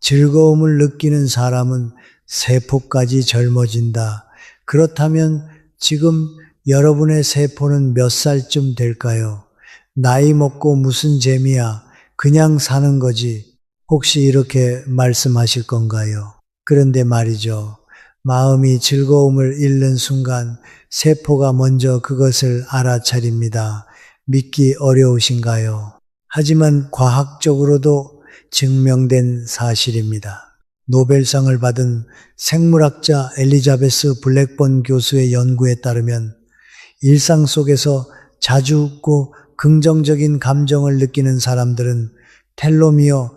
즐거움을 느끼는 사람은 세포까지 젊어진다. 그렇다면 지금 여러분의 세포는 몇 살쯤 될까요? 나이 먹고 무슨 재미야? 그냥 사는 거지. 혹시 이렇게 말씀하실 건가요? 그런데 말이죠. 마음이 즐거움을 잃는 순간 세포가 먼저 그것을 알아차립니다. 믿기 어려우신가요? 하지만 과학적으로도 증명된 사실입니다. 노벨상을 받은 생물학자 엘리자베스 블랙본 교수의 연구에 따르면 일상 속에서 자주 웃고 긍정적인 감정을 느끼는 사람들은 텔로미어,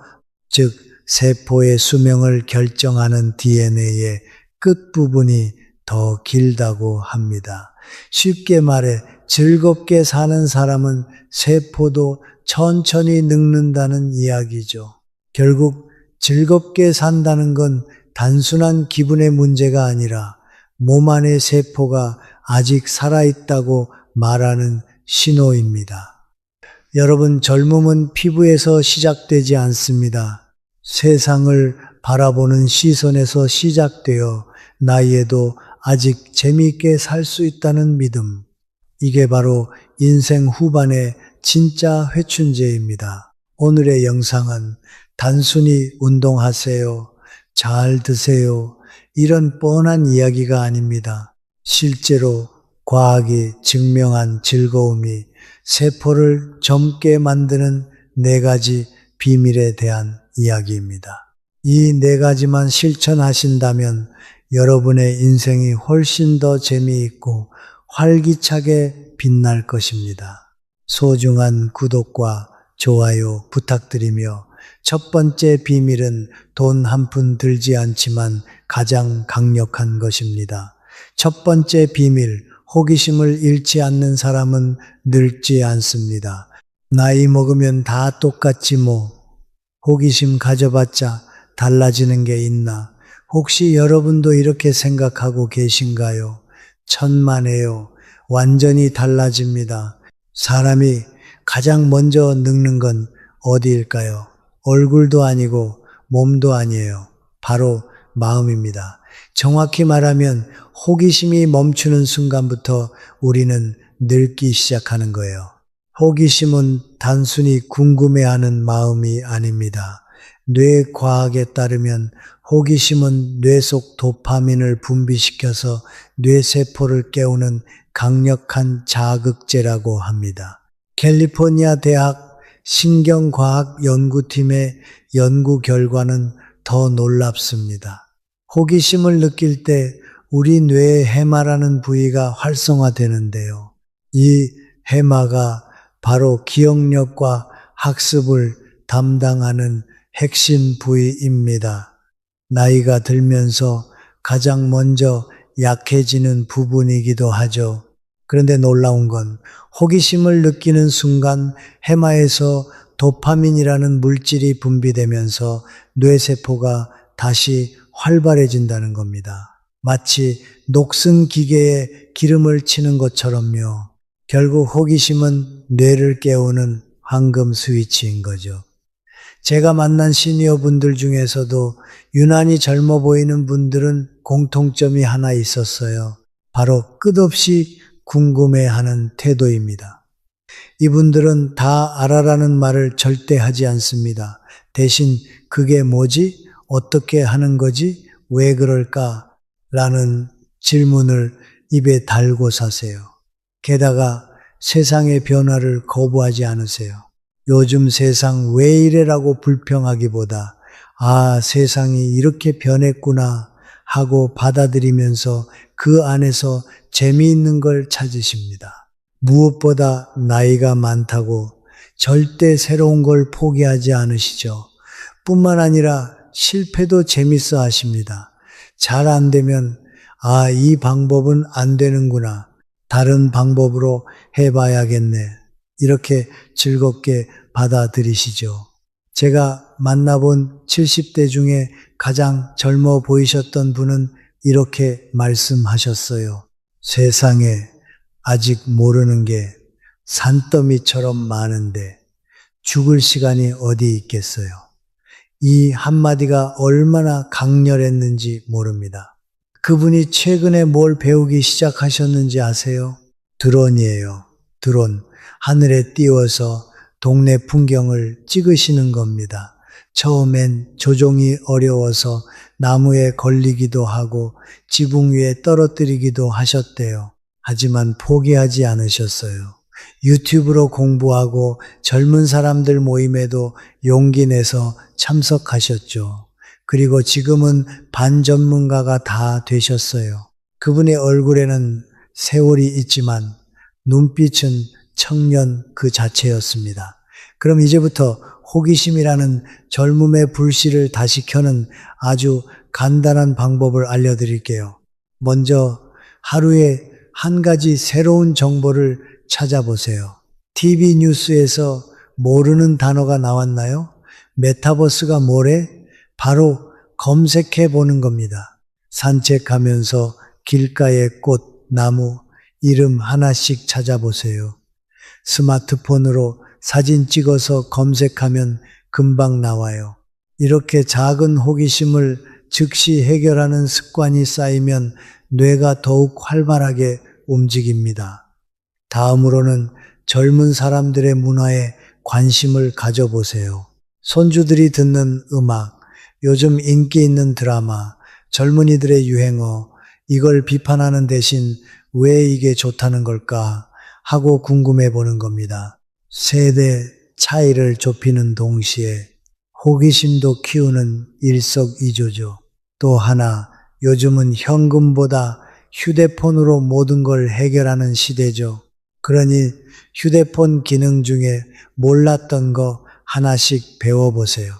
즉 세포의 수명을 결정하는 DNA의 끝부분이 더 길다고 합니다. 쉽게 말해 즐겁게 사는 사람은 세포도 천천히 늙는다는 이야기죠. 결국 즐겁게 산다는 건 단순한 기분의 문제가 아니라 몸 안의 세포가 아직 살아있다고 말하는 신호입니다. 여러분, 젊음은 피부에서 시작되지 않습니다. 세상을 바라보는 시선에서 시작되어 나이에도 아직 재미있게 살 수 있다는 믿음. 이게 바로 인생 후반의 진짜 회춘제입니다. 오늘의 영상은 단순히 운동하세요, 잘 드세요, 이런 뻔한 이야기가 아닙니다. 실제로 과학이 증명한 즐거움이 세포를 젊게 만드는 4가지 비밀에 대한 이야기입니다. 이 4가지만 실천하신다면 여러분의 인생이 훨씬 더 재미있고 활기차게 빛날 것입니다. 소중한 구독과 좋아요 부탁드리며 첫 번째 비밀은 돈 한 푼 들지 않지만 가장 강력한 것입니다. 첫 번째 비밀, 호기심을 잃지 않는 사람은 늙지 않습니다. 나이 먹으면 다 똑같지 뭐. 호기심 가져봤자 달라지는 게 있나? 혹시 여러분도 이렇게 생각하고 계신가요? 천만에요. 완전히 달라집니다. 사람이 가장 먼저 늙는 건 어디일까요? 얼굴도 아니고 몸도 아니에요. 바로 마음입니다. 정확히 말하면 호기심이 멈추는 순간부터 우리는 늙기 시작하는 거예요. 호기심은 단순히 궁금해하는 마음이 아닙니다. 뇌과학에 따르면 호기심은 뇌 속 도파민을 분비시켜서 뇌세포를 깨우는 강력한 자극제라고 합니다. 캘리포니아 대학 신경과학 연구팀의 연구 결과는 더 놀랍습니다. 호기심을 느낄 때 우리 뇌의 해마라는 부위가 활성화되는데요. 이 해마가 바로 기억력과 학습을 담당하는 핵심 부위입니다. 나이가 들면서 가장 먼저 약해지는 부분이기도 하죠. 그런데 놀라운 건 호기심을 느끼는 순간 해마에서 도파민이라는 물질이 분비되면서 뇌세포가 다시 활발해진다는 겁니다. 마치 녹슨 기계에 기름을 치는 것처럼요. 결국 호기심은 뇌를 깨우는 황금 스위치인 거죠. 제가 만난 시니어 분들 중에서도 유난히 젊어 보이는 분들은 공통점이 하나 있었어요. 바로 끝없이 궁금해하는 태도입니다. 이분들은 다 알아라는 말을 절대 하지 않습니다. 대신 그게 뭐지? 어떻게 하는 거지? 왜 그럴까? 라는 질문을 입에 달고 사세요. 게다가 세상의 변화를 거부하지 않으세요. 요즘 세상 왜 이래라고 불평하기보다 세상이 이렇게 변했구나 하고 받아들이면서 그 안에서 재미있는 걸 찾으십니다. 무엇보다 나이가 많다고 절대 새로운 걸 포기하지 않으시죠. 뿐만 아니라 실패도 재밌어 하십니다. 잘 안 되면 이 방법은 안 되는구나. 다른 방법으로 해봐야겠네. 이렇게 즐겁게 받아들이시죠. 제가 만나본 70대 중에 가장 젊어 보이셨던 분은 이렇게 말씀하셨어요. 세상에 아직 모르는 게 산더미처럼 많은데 죽을 시간이 어디 있겠어요. 이 한마디가 얼마나 강렬했는지 모릅니다. 그분이 최근에 뭘 배우기 시작하셨는지 아세요? 드론이에요. 드론. 하늘에 띄워서 동네 풍경을 찍으시는 겁니다. 처음엔 조종이 어려워서 나무에 걸리기도 하고 지붕 위에 떨어뜨리기도 하셨대요. 하지만 포기하지 않으셨어요. 유튜브로 공부하고 젊은 사람들 모임에도 용기 내서 참석하셨죠. 그리고 지금은 반전문가가 다 되셨어요. 그분의 얼굴에는 세월이 있지만 눈빛은 청년 그 자체였습니다. 그럼 이제부터 호기심이라는 젊음의 불씨를 다시 켜는 아주 간단한 방법을 알려드릴게요. 먼저 하루에 한 가지 새로운 정보를 찾아보세요. TV 뉴스에서 모르는 단어가 나왔나요? 메타버스가 뭐래? 바로 검색해 보는 겁니다. 산책하면서 길가의 꽃, 나무, 이름 하나씩 찾아보세요. 스마트폰으로 사진 찍어서 검색하면 금방 나와요. 이렇게 작은 호기심을 즉시 해결하는 습관이 쌓이면 뇌가 더욱 활발하게 움직입니다. 다음으로는 젊은 사람들의 문화에 관심을 가져보세요. 손주들이 듣는 음악, 요즘 인기 있는 드라마, 젊은이들의 유행어, 이걸 비판하는 대신 왜 이게 좋다는 걸까 하고 궁금해 보는 겁니다. 세대 차이를 좁히는 동시에 호기심도 키우는 일석이조죠. 또 하나, 요즘은 현금보다 휴대폰으로 모든 걸 해결하는 시대죠. 그러니 휴대폰 기능 중에 몰랐던 거 하나씩 배워보세요.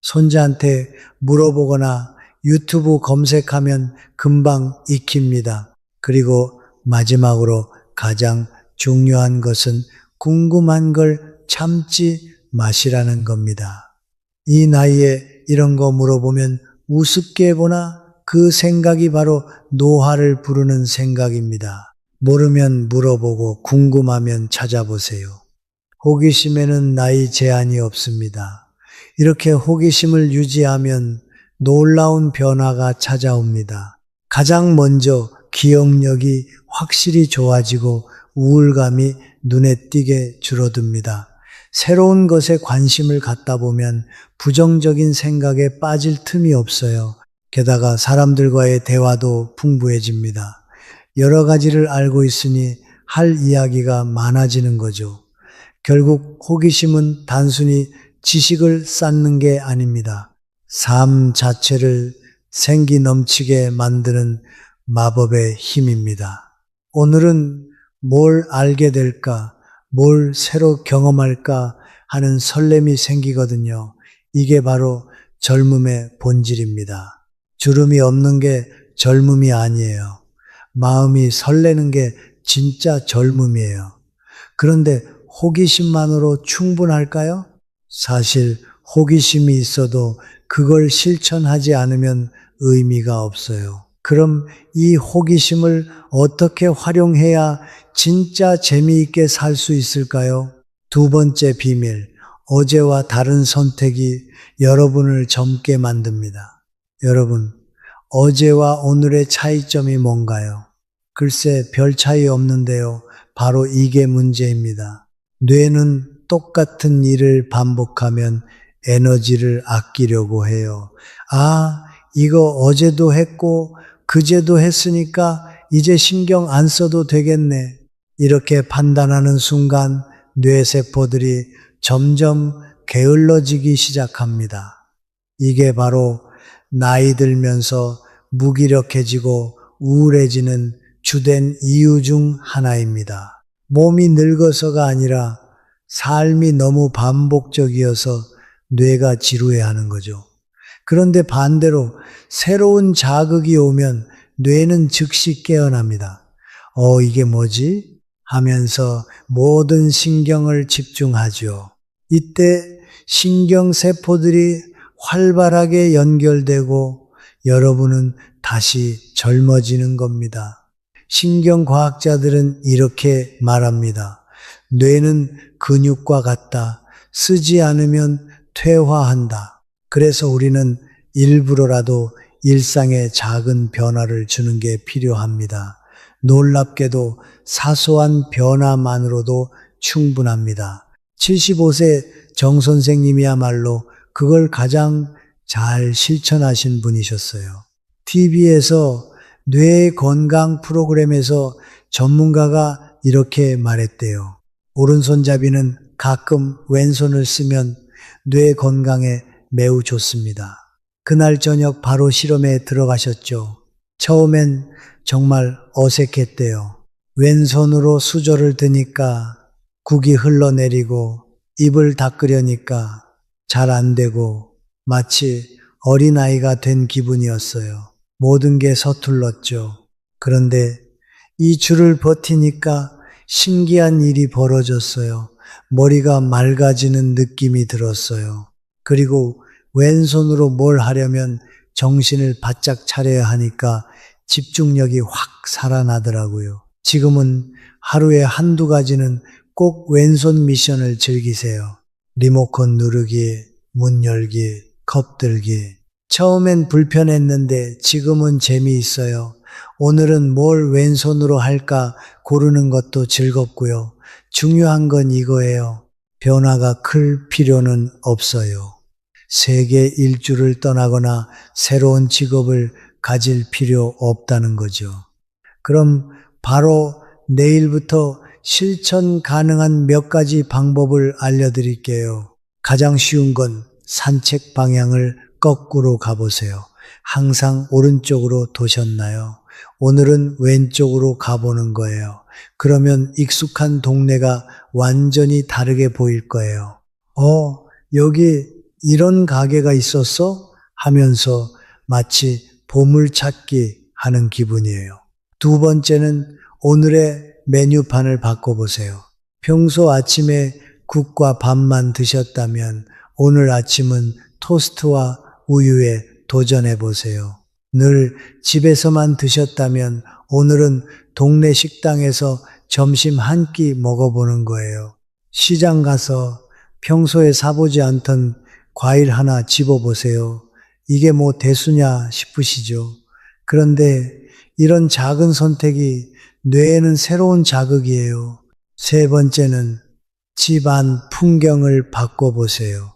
손자한테 물어보거나 유튜브 검색하면 금방 익힙니다. 그리고 마지막으로 가장 중요한 것은 궁금한 걸 참지 마시라는 겁니다. 이 나이에 이런 거 물어보면 우습게 보나 그 생각이 바로 노화를 부르는 생각입니다. 모르면 물어보고 궁금하면 찾아보세요. 호기심에는 나이 제한이 없습니다. 이렇게 호기심을 유지하면 놀라운 변화가 찾아옵니다. 가장 먼저 기억력이 확실히 좋아지고 우울감이 눈에 띄게 줄어듭니다. 새로운 것에 관심을 갖다 보면 부정적인 생각에 빠질 틈이 없어요. 게다가 사람들과의 대화도 풍부해집니다. 여러 가지를 알고 있으니 할 이야기가 많아지는 거죠. 결국 호기심은 단순히 지식을 쌓는 게 아닙니다. 삶 자체를 생기 넘치게 만드는 마법의 힘입니다. 오늘은 뭘 알게 될까, 뭘 새로 경험할까 하는 설렘이 생기거든요. 이게 바로 젊음의 본질입니다. 주름이 없는 게 젊음이 아니에요. 마음이 설레는 게 진짜 젊음이에요. 그런데 호기심만으로 충분할까요? 사실 호기심이 있어도 그걸 실천하지 않으면 의미가 없어요. 그럼 이 호기심을 어떻게 활용해야 진짜 재미있게 살 수 있을까요? 두 번째 비밀, 어제와 다른 선택이 여러분을 젊게 만듭니다. 여러분, 어제와 오늘의 차이점이 뭔가요? 글쎄 별 차이 없는데요. 바로 이게 문제입니다. 뇌는 똑같은 일을 반복하면 에너지를 아끼려고 해요. 아, 이거 어제도 했고 그제도 했으니까 이제 신경 안 써도 되겠네. 이렇게 판단하는 순간 뇌세포들이 점점 게을러지기 시작합니다. 이게 바로 나이 들면서 무기력해지고 우울해지는 주된 이유 중 하나입니다. 몸이 늙어서가 아니라 삶이 너무 반복적이어서 뇌가 지루해하는 거죠. 그런데 반대로 새로운 자극이 오면 뇌는 즉시 깨어납니다. 이게 뭐지? 하면서 모든 신경을 집중하죠. 이때 신경세포들이 활발하게 연결되고 여러분은 다시 젊어지는 겁니다. 신경과학자들은 이렇게 말합니다. 뇌는 근육과 같다. 쓰지 않으면 퇴화한다. 그래서 우리는 일부러라도 일상에 작은 변화를 주는 게 필요합니다. 놀랍게도 사소한 변화만으로도 충분합니다. 75세 정 선생님이야말로 그걸 가장 잘 실천하신 분이셨어요. TV에서 뇌 건강 프로그램에서 전문가가 이렇게 말했대요. 오른손잡이는 가끔 왼손을 쓰면 뇌 건강에 매우 좋습니다. 그날 저녁 바로 실험에 들어가셨죠. 처음엔 정말 어색했대요. 왼손으로 수저를 드니까 국이 흘러내리고 입을 닦으려니까 잘 안 되고 마치 어린아이가 된 기분이었어요. 모든 게 서툴렀죠. 그런데 이 줄을 버티니까 신기한 일이 벌어졌어요. 머리가 맑아지는 느낌이 들었어요. 그리고 왼손으로 뭘 하려면 정신을 바짝 차려야 하니까 집중력이 확 살아나더라고요. 지금은 하루에 한두 가지는 꼭 왼손 미션을 즐기세요. 리모컨 누르기, 문 열기, 컵 들기. 처음엔 불편했는데 지금은 재미있어요. 오늘은 뭘 왼손으로 할까 고르는 것도 즐겁고요. 중요한 건 이거예요. 변화가 클 필요는 없어요. 세계 일주를 떠나거나 새로운 직업을 가질 필요 없다는 거죠. 그럼 바로 내일부터 실천 가능한 몇 가지 방법을 알려드릴게요. 가장 쉬운 건 산책 방향을 거꾸로 가보세요. 항상 오른쪽으로 도셨나요? 오늘은 왼쪽으로 가보는 거예요. 그러면 익숙한 동네가 완전히 다르게 보일 거예요. 여기 이런 가게가 있었어? 하면서 마치 보물찾기 하는 기분이에요. 두 번째는 오늘의 메뉴판을 바꿔보세요. 평소 아침에 국과 밥만 드셨다면 오늘 아침은 토스트와 우유에 도전해보세요. 늘 집에서만 드셨다면 오늘은 동네 식당에서 점심 한 끼 먹어보는 거예요. 시장 가서 평소에 사보지 않던 과일 하나 집어보세요. 이게 뭐 대수냐 싶으시죠? 그런데 이런 작은 선택이 뇌에는 새로운 자극이에요. 세 번째는 집 안 풍경을 바꿔보세요.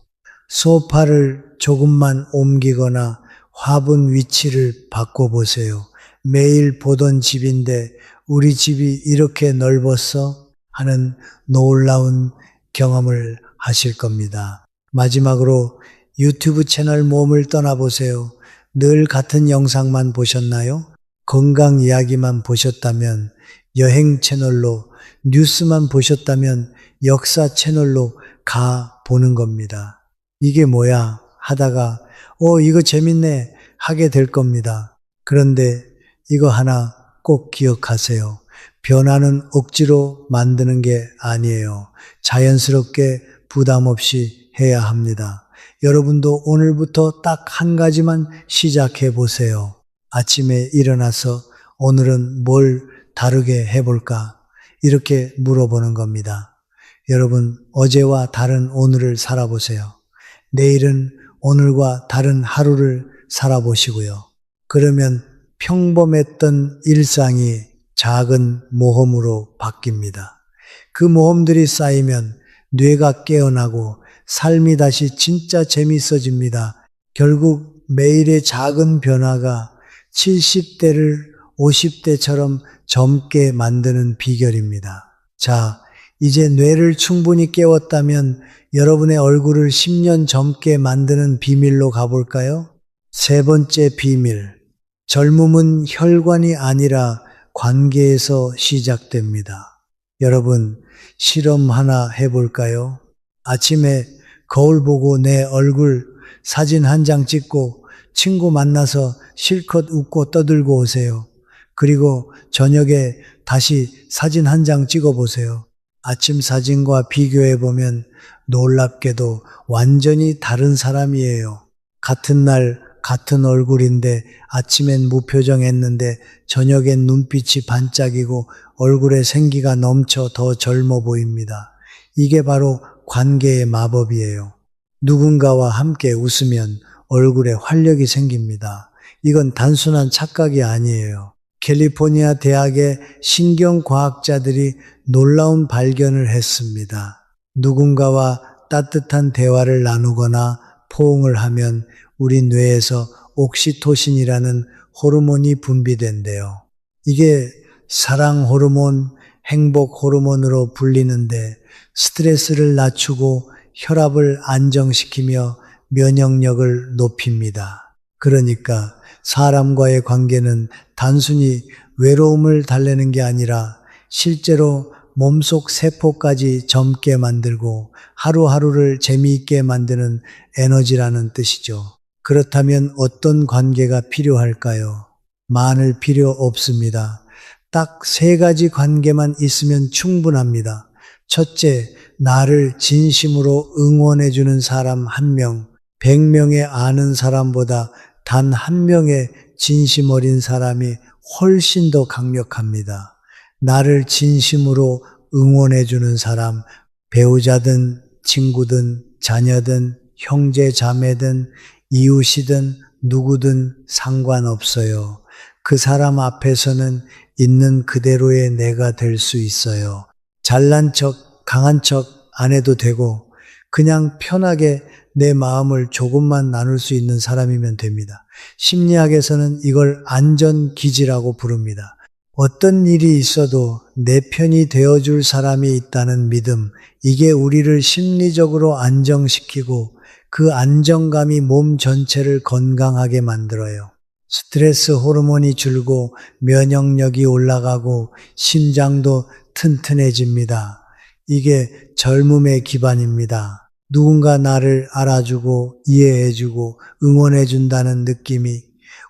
소파를 조금만 옮기거나 화분 위치를 바꿔보세요. 매일 보던 집인데 우리 집이 이렇게 넓었어? 하는 놀라운 경험을 하실 겁니다. 마지막으로 유튜브 채널 몸을 떠나보세요. 늘 같은 영상만 보셨나요? 건강 이야기만 보셨다면 여행 채널로, 뉴스만 보셨다면 역사 채널로 가 보는 겁니다. 이게 뭐야 하다가 이거 재밌네 하게 될 겁니다. 그런데 이거 하나 꼭 기억하세요. 변화는 억지로 만드는 게 아니에요. 자연스럽게 부담 없이 해야 합니다. 여러분도 오늘부터 딱 한 가지만 시작해 보세요. 아침에 일어나서 오늘은 뭘 다르게 해볼까? 이렇게 물어보는 겁니다. 여러분, 어제와 다른 오늘을 살아보세요. 내일은 오늘과 다른 하루를 살아보시고요. 그러면 평범했던 일상이 작은 모험으로 바뀝니다. 그 모험들이 쌓이면 뇌가 깨어나고 삶이 다시 진짜 재밌어집니다. 결국 매일의 작은 변화가 70대를 50대처럼 젊게 만드는 비결입니다. 자, 이제 뇌를 충분히 깨웠다면 여러분의 얼굴을 10년 젊게 만드는 비밀로 가볼까요? 세 번째 비밀. 젊음은 혈관이 아니라 관계에서 시작됩니다. 여러분, 실험 하나 해볼까요? 아침에 거울 보고 내 얼굴 사진 한 장 찍고 친구 만나서 실컷 웃고 떠들고 오세요. 그리고 저녁에 다시 사진 한 장 찍어보세요. 아침 사진과 비교해보면 놀랍게도 완전히 다른 사람이에요. 같은 날 같은 얼굴인데 아침엔 무표정했는데 저녁엔 눈빛이 반짝이고 얼굴에 생기가 넘쳐 더 젊어 보입니다. 이게 바로 관계의 마법이에요. 누군가와 함께 웃으면 얼굴에 활력이 생깁니다. 이건 단순한 착각이 아니에요. 캘리포니아 대학의 신경과학자들이 놀라운 발견을 했습니다. 누군가와 따뜻한 대화를 나누거나 포옹을 하면 우리 뇌에서 옥시토신이라는 호르몬이 분비된대요. 이게 사랑 호르몬, 행복 호르몬으로 불리는데 스트레스를 낮추고 혈압을 안정시키며 면역력을 높입니다. 그러니까 사람과의 관계는 단순히 외로움을 달래는 게 아니라 실제로 몸속 세포까지 젊게 만들고 하루하루를 재미있게 만드는 에너지라는 뜻이죠. 그렇다면 어떤 관계가 필요할까요? 많을 필요 없습니다. 딱 3가지 관계만 있으면 충분합니다. 첫째, 나를 진심으로 응원해주는 사람 1명, 100명의 아는 사람보다 단 1명의 진심 어린 사람이 훨씬 더 강력합니다. 나를 진심으로 응원해주는 사람, 배우자든 친구든 자녀든 형제 자매든 이웃이든 누구든 상관없어요. 그 사람 앞에서는 있는 그대로의 내가 될 수 있어요. 잘난 척, 강한 척 안 해도 되고 그냥 편하게 내 마음을 조금만 나눌 수 있는 사람이면 됩니다. 심리학에서는 이걸 안전기지라고 부릅니다. 어떤 일이 있어도 내 편이 되어줄 사람이 있다는 믿음, 이게 우리를 심리적으로 안정시키고 그 안정감이 몸 전체를 건강하게 만들어요. 스트레스 호르몬이 줄고 면역력이 올라가고 심장도 튼튼해집니다. 이게 젊음의 기반입니다. 누군가 나를 알아주고 이해해주고 응원해준다는 느낌이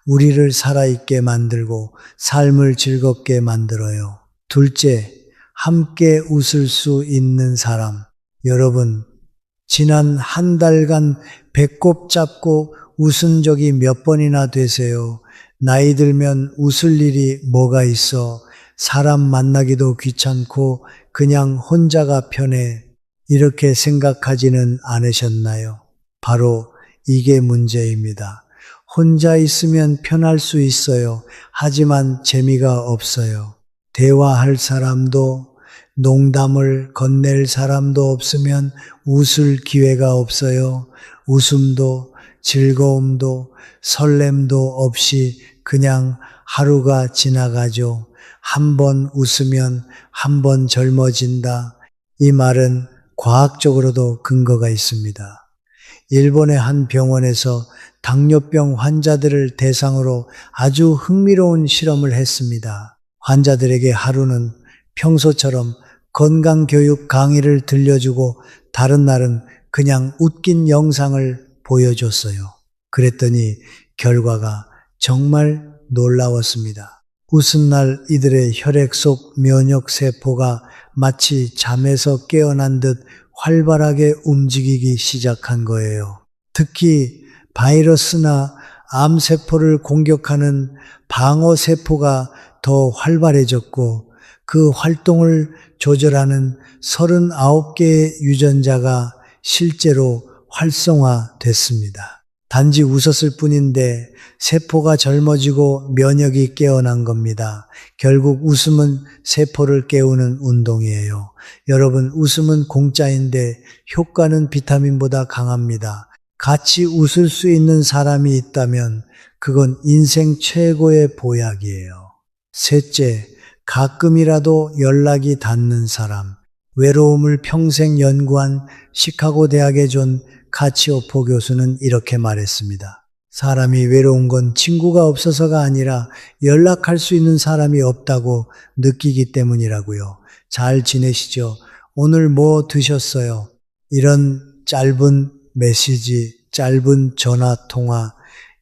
우리를 살아있게 만들고 삶을 즐겁게 만들어요. 둘째, 함께 웃을 수 있는 사람. 여러분, 지난 한 달간 배꼽 잡고 웃은 적이 몇 번이나 되세요? 나이 들면 웃을 일이 뭐가 있어? 사람 만나기도 귀찮고 그냥 혼자가 편해. 이렇게 생각하지는 않으셨나요? 바로 이게 문제입니다. 혼자 있으면 편할 수 있어요. 하지만 재미가 없어요. 대화할 사람도 농담을 건넬 사람도 없으면 웃을 기회가 없어요. 웃음도 즐거움도 설렘도 없이 그냥 하루가 지나가죠. 한 번 웃으면 한 번 젊어진다. 이 말은 과학적으로도 근거가 있습니다. 일본의 한 병원에서 당뇨병 환자들을 대상으로 아주 흥미로운 실험을 했습니다. 환자들에게 하루는 평소처럼 건강교육 강의를 들려주고 다른 날은 그냥 웃긴 영상을 보여줬어요. 그랬더니 결과가 정말 놀라웠습니다. 웃은 날 이들의 혈액 속 면역세포가 마치 잠에서 깨어난 듯 활발하게 움직이기 시작한 거예요. 특히 바이러스나 암세포를 공격하는 방어세포가 더 활발해졌고 그 활동을 조절하는 39개의 유전자가 실제로 활성화됐습니다. 단지 웃었을 뿐인데 세포가 젊어지고 면역이 깨어난 겁니다. 결국 웃음은 세포를 깨우는 운동이에요. 여러분, 웃음은 공짜인데 효과는 비타민보다 강합니다. 같이 웃을 수 있는 사람이 있다면 그건 인생 최고의 보약이에요. 셋째, 가끔이라도 연락이 닿는 사람. 외로움을 평생 연구한 시카고 대학의 존 카치오포 교수는 이렇게 말했습니다. 사람이 외로운 건 친구가 없어서가 아니라 연락할 수 있는 사람이 없다고 느끼기 때문이라고요. 잘 지내시죠? 오늘 뭐 드셨어요? 이런 짧은 메시지, 짧은 전화 통화,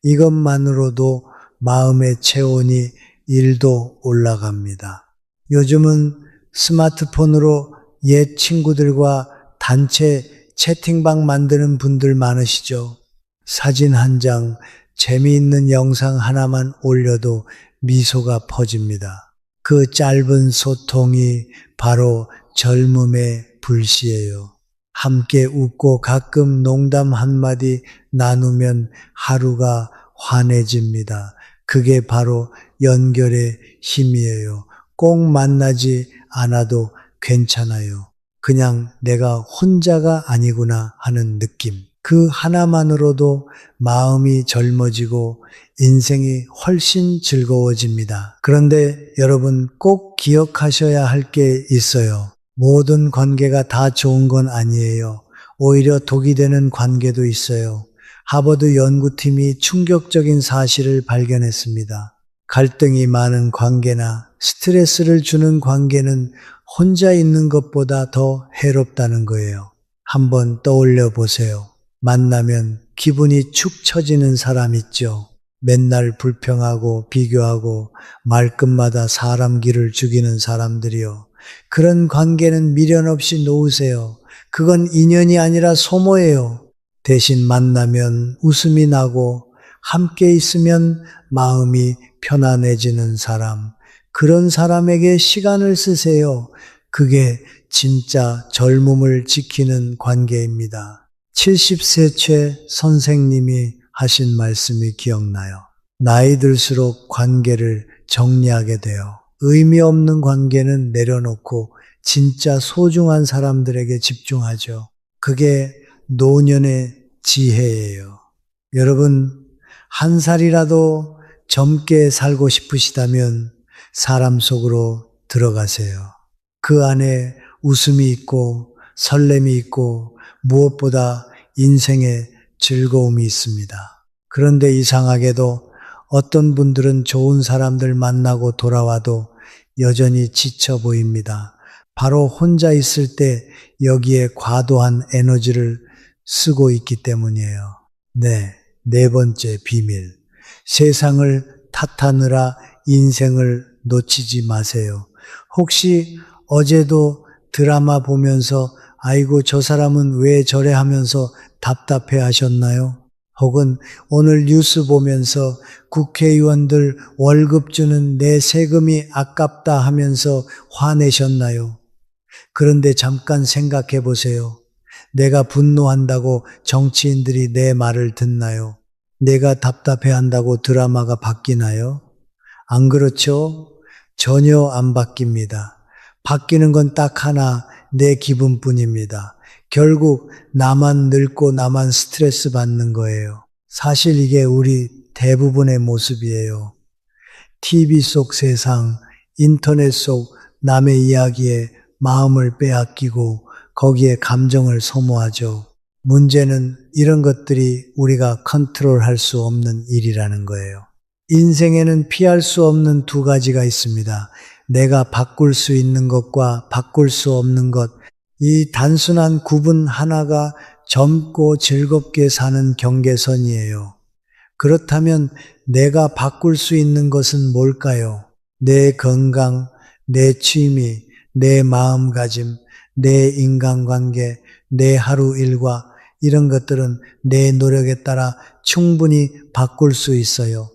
이것만으로도 마음의 체온이 1도 올라갑니다. 요즘은 스마트폰으로 옛 친구들과 단체 채팅방 만드는 분들 많으시죠? 사진 한 장, 재미있는 영상 하나만 올려도 미소가 퍼집니다. 그 짧은 소통이 바로 젊음의 불씨예요. 함께 웃고 가끔 농담 한마디 나누면 하루가 환해집니다. 그게 바로 연결의 힘이에요. 꼭 만나지 않아도 괜찮아요. 그냥 내가 혼자가 아니구나 하는 느낌. 그 하나만으로도 마음이 젊어지고 인생이 훨씬 즐거워집니다. 그런데 여러분 꼭 기억하셔야 할 게 있어요. 모든 관계가 다 좋은 건 아니에요. 오히려 독이 되는 관계도 있어요. 하버드 연구팀이 충격적인 사실을 발견했습니다. 갈등이 많은 관계나 스트레스를 주는 관계는 혼자 있는 것보다 더 해롭다는 거예요. 한번 떠올려 보세요. 만나면 기분이 축 처지는 사람 있죠. 맨날 불평하고 비교하고 말끝마다 사람 기를 죽이는 사람들이요. 그런 관계는 미련 없이 놓으세요. 그건 인연이 아니라 소모예요. 대신 만나면 웃음이 나고 함께 있으면 마음이 편안해지는 사람. 그런 사람에게 시간을 쓰세요. 그게 진짜 젊음을 지키는 관계입니다. 70세 최 선생님이 하신 말씀이 기억나요. 나이 들수록 관계를 정리하게 돼요. 의미 없는 관계는 내려놓고 진짜 소중한 사람들에게 집중하죠. 그게 노년의 지혜예요. 여러분, 한 살이라도 젊게 살고 싶으시다면 사람 속으로 들어가세요. 그 안에 웃음이 있고 설렘이 있고 무엇보다 인생에 즐거움이 있습니다. 그런데 이상하게도 어떤 분들은 좋은 사람들 만나고 돌아와도 여전히 지쳐 보입니다. 바로 혼자 있을 때 여기에 과도한 에너지를 쓰고 있기 때문이에요. 네 번째 비밀. 세상을 탓하느라 인생을 놓치지 마세요. 혹시 어제도 드라마 보면서 아이고 저 사람은 왜 저래 하면서 답답해 하셨나요? 혹은 오늘 뉴스 보면서 국회의원들 월급 주는 내 세금이 아깝다 하면서 화내셨나요? 그런데 잠깐 생각해 보세요. 내가 분노한다고 정치인들이 내 말을 듣나요? 내가 답답해 한다고 드라마가 바뀌나요? 안 그렇죠? 전혀 안 바뀝니다. 바뀌는 건 딱 하나, 내 기분뿐입니다. 결국 나만 늙고 나만 스트레스 받는 거예요. 사실 이게 우리 대부분의 모습이에요. TV 속 세상, 인터넷 속 남의 이야기에 마음을 빼앗기고 거기에 감정을 소모하죠. 문제는 이런 것들이 우리가 컨트롤할 수 없는 일이라는 거예요. 인생에는 피할 수 없는 두 가지가 있습니다. 내가 바꿀 수 있는 것과 바꿀 수 없는 것. 이 단순한 구분 하나가 젊고 즐겁게 사는 경계선이에요. 그렇다면 내가 바꿀 수 있는 것은 뭘까요? 내 건강, 내 취미, 내 마음가짐, 내 인간관계, 내 하루 일과 이런 것들은 내 노력에 따라 충분히 바꿀 수 있어요.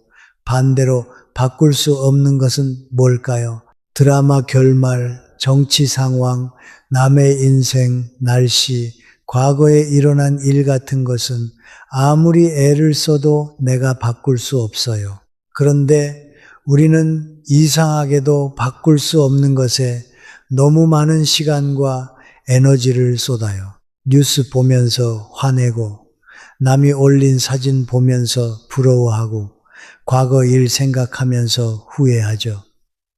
반대로 바꿀 수 없는 것은 뭘까요? 드라마 결말, 정치 상황, 남의 인생, 날씨, 과거에 일어난 일 같은 것은 아무리 애를 써도 내가 바꿀 수 없어요. 그런데 우리는 이상하게도 바꿀 수 없는 것에 너무 많은 시간과 에너지를 쏟아요. 뉴스 보면서 화내고, 남이 올린 사진 보면서 부러워하고, 과거 일 생각하면서 후회하죠.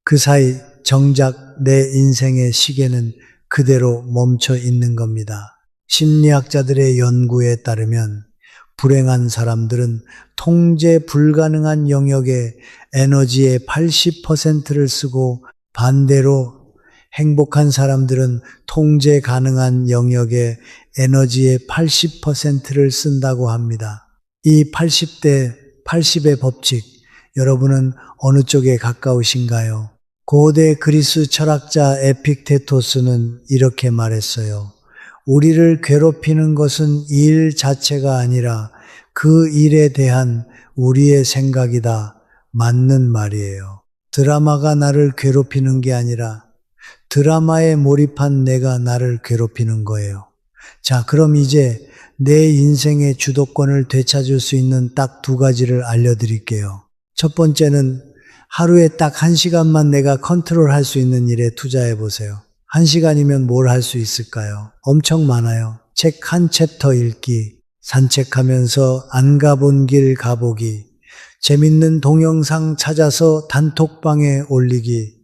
그 사이 정작 내 인생의 시계는 그대로 멈춰 있는 겁니다. 심리학자들의 연구에 따르면 불행한 사람들은 통제 불가능한 영역에 에너지의 80%를 쓰고 반대로 행복한 사람들은 통제 가능한 영역에 에너지의 80%를 쓴다고 합니다. 이 80대 80의 법칙, 여러분은 어느 쪽에 가까우신가요? 고대 그리스 철학자 에픽테토스는 이렇게 말했어요. 우리를 괴롭히는 것은 일 자체가 아니라 그 일에 대한 우리의 생각이다. 맞는 말이에요. 드라마가 나를 괴롭히는 게 아니라 드라마에 몰입한 내가 나를 괴롭히는 거예요. 자, 그럼 이제 내 인생의 주도권을 되찾을 수 있는 딱 두 가지를 알려드릴게요. 첫 번째는 하루에 딱 1시간만 내가 컨트롤할 수 있는 일에 투자해 보세요. 1시간이면 뭘 할 수 있을까요? 엄청 많아요. 책 한 챕터 읽기, 산책하면서 안 가본 길 가보기, 재밌는 동영상 찾아서 단톡방에 올리기,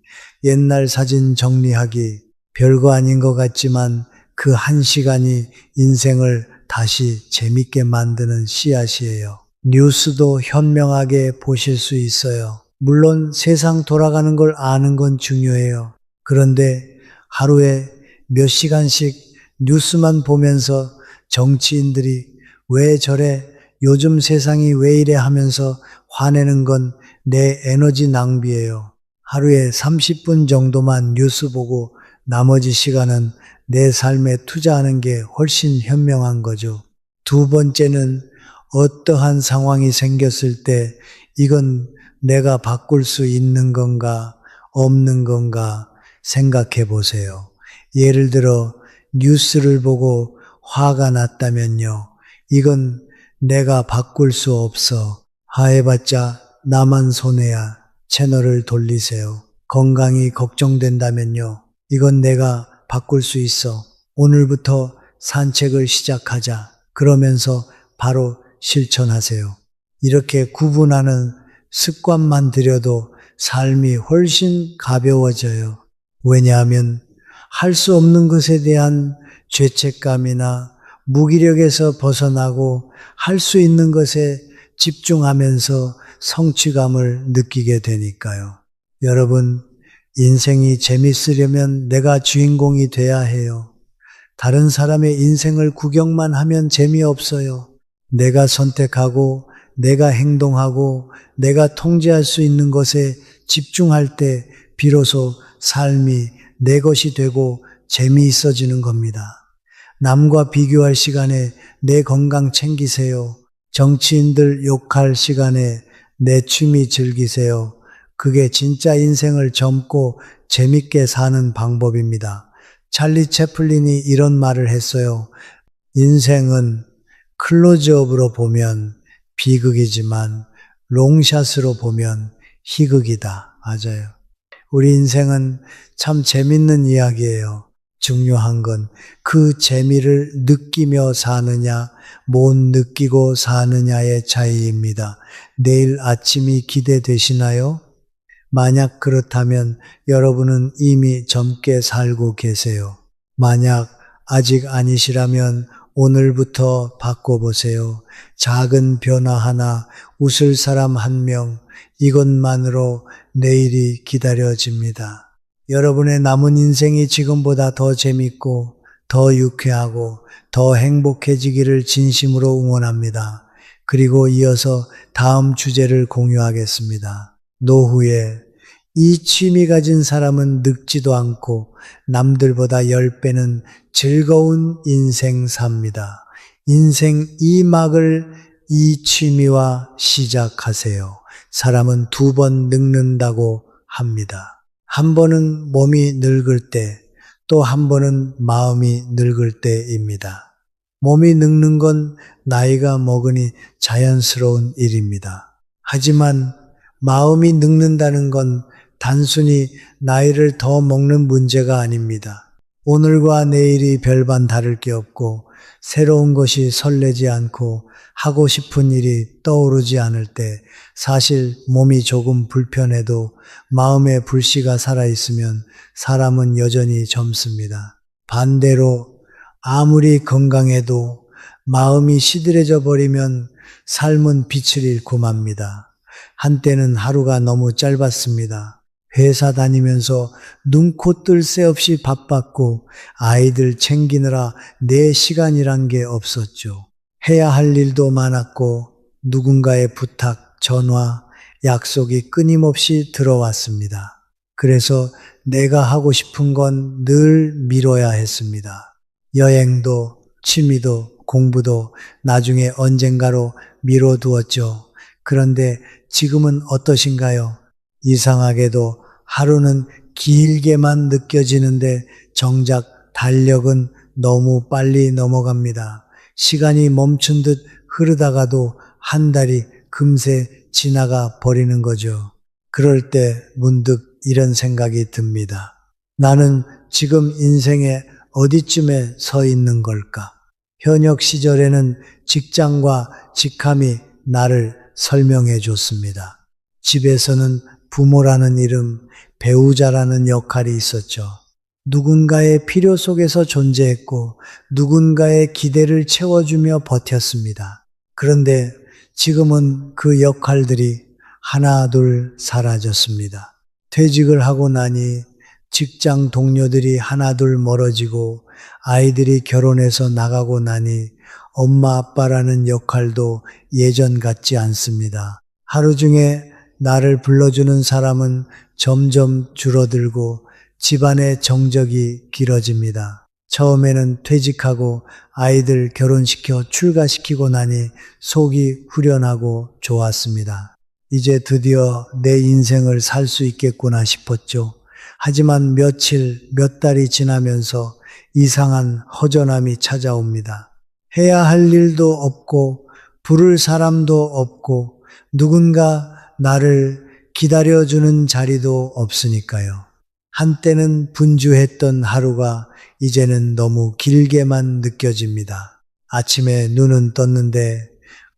옛날 사진 정리하기, 별거 아닌 것 같지만 그 1시간이 인생을 다시 재밌게 만드는 씨앗이에요. 뉴스도 현명하게 보실 수 있어요. 물론 세상 돌아가는 걸 아는 건 중요해요. 그런데 하루에 몇 시간씩 뉴스만 보면서 정치인들이 왜 저래, 요즘 세상이 왜 이래 하면서 화내는 건 내 에너지 낭비예요. 하루에 30분 정도만 뉴스 보고 나머지 시간은 내 삶에 투자하는 게 훨씬 현명한 거죠. 두 번째는 어떠한 상황이 생겼을 때 이건 내가 바꿀 수 있는 건가, 없는 건가 생각해 보세요. 예를 들어 뉴스를 보고 화가 났다면요. 이건 내가 바꿀 수 없어. 화해봤자 나만 손해야. 채널을 돌리세요. 건강이 걱정된다면요. 이건 내가 바꿀 수 있어. 오늘부터 산책을 시작하자. 그러면서 바로 실천하세요. 이렇게 구분하는 습관만 들여도 삶이 훨씬 가벼워져요. 왜냐하면 할 수 없는 것에 대한 죄책감이나 무기력에서 벗어나고 할 수 있는 것에 집중하면서 성취감을 느끼게 되니까요. 여러분, 인생이 재밌으려면 내가 주인공이 돼야 해요. 다른 사람의 인생을 구경만 하면 재미없어요. 내가 선택하고, 내가 행동하고, 내가 통제할 수 있는 것에 집중할 때 비로소 삶이 내 것이 되고 재미있어지는 겁니다. 남과 비교할 시간에 내 건강 챙기세요. 정치인들 욕할 시간에 내 취미 즐기세요. 그게 진짜 인생을 젊고 재밌게 사는 방법입니다. 찰리 채플린이 이런 말을 했어요. 인생은 클로즈업으로 보면 비극이지만 롱샷으로 보면 희극이다. 맞아요. 우리 인생은 참 재밌는 이야기예요. 중요한 건 그 재미를 느끼며 사느냐, 못 느끼고 사느냐의 차이입니다. 내일 아침이 기대되시나요? 만약 그렇다면 여러분은 이미 젊게 살고 계세요. 만약 아직 아니시라면 오늘부터 바꿔보세요. 작은 변화 하나, 웃을 사람 한 명, 이것만으로 내일이 기다려집니다. 여러분의 남은 인생이 지금보다 더 재밌고 더 유쾌하고 더 행복해지기를 진심으로 응원합니다. 그리고 이어서 다음 주제를 공유하겠습니다. 노후에 이 취미 가진 사람은 늙지도 않고 남들보다 10배는 즐거운 인생 삽니다. 인생 2막을 이 취미와 시작하세요. 사람은 2번 늙는다고 합니다. 한 번은 몸이 늙을 때, 또 한 번은 마음이 늙을 때입니다. 몸이 늙는 건 나이가 먹으니 자연스러운 일입니다. 하지만 마음이 늙는다는 건 단순히 나이를 더 먹는 문제가 아닙니다. 오늘과 내일이 별반 다를 게 없고 새로운 것이 설레지 않고 하고 싶은 일이 떠오르지 않을 때 사실 몸이 조금 불편해도 마음의 불씨가 살아있으면 사람은 여전히 젊습니다. 반대로 아무리 건강해도 마음이 시들해져 버리면 삶은 빛을 잃고 맙니다. 한때는 하루가 너무 짧았습니다. 회사 다니면서 눈코 뜰 새 없이 바빴고 아이들 챙기느라 내 시간이란 게 없었죠. 해야 할 일도 많았고 누군가의 부탁, 전화, 약속이 끊임없이 들어왔습니다. 그래서 내가 하고 싶은 건 늘 미뤄야 했습니다. 여행도, 취미도, 공부도 나중에 언젠가로 미뤄두었죠. 그런데 지금은 어떠신가요? 이상하게도 하루는 길게만 느껴지는데 정작 달력은 너무 빨리 넘어갑니다. 시간이 멈춘 듯 흐르다가도 한 달이 금세 지나가 버리는 거죠. 그럴 때 문득 이런 생각이 듭니다. 나는 지금 인생의 어디쯤에 서 있는 걸까? 현역 시절에는 직장과 직함이 나를 설명해 줬습니다. 집에서는 부모라는 이름, 배우자라는 역할이 있었죠. 누군가의 필요 속에서 존재했고 누군가의 기대를 채워주며 버텼습니다. 그런데 지금은 그 역할들이 하나둘 사라졌습니다. 퇴직을 하고 나니 직장 동료들이 하나둘 멀어지고 아이들이 결혼해서 나가고 나니 엄마 아빠라는 역할도 예전 같지 않습니다. 하루 중에 나를 불러주는 사람은 점점 줄어들고 집안의 정적이 길어집니다. 처음에는 퇴직하고 아이들 결혼시켜 출가시키고 나니 속이 후련하고 좋았습니다. 이제 드디어 내 인생을 살 수 있겠구나 싶었죠. 하지만 며칠, 몇 달이 지나면서 이상한 허전함이 찾아옵니다. 해야 할 일도 없고 부를 사람도 없고 누군가 나를 기다려주는 자리도 없으니까요. 한때는 분주했던 하루가 이제는 너무 길게만 느껴집니다. 아침에 눈은 떴는데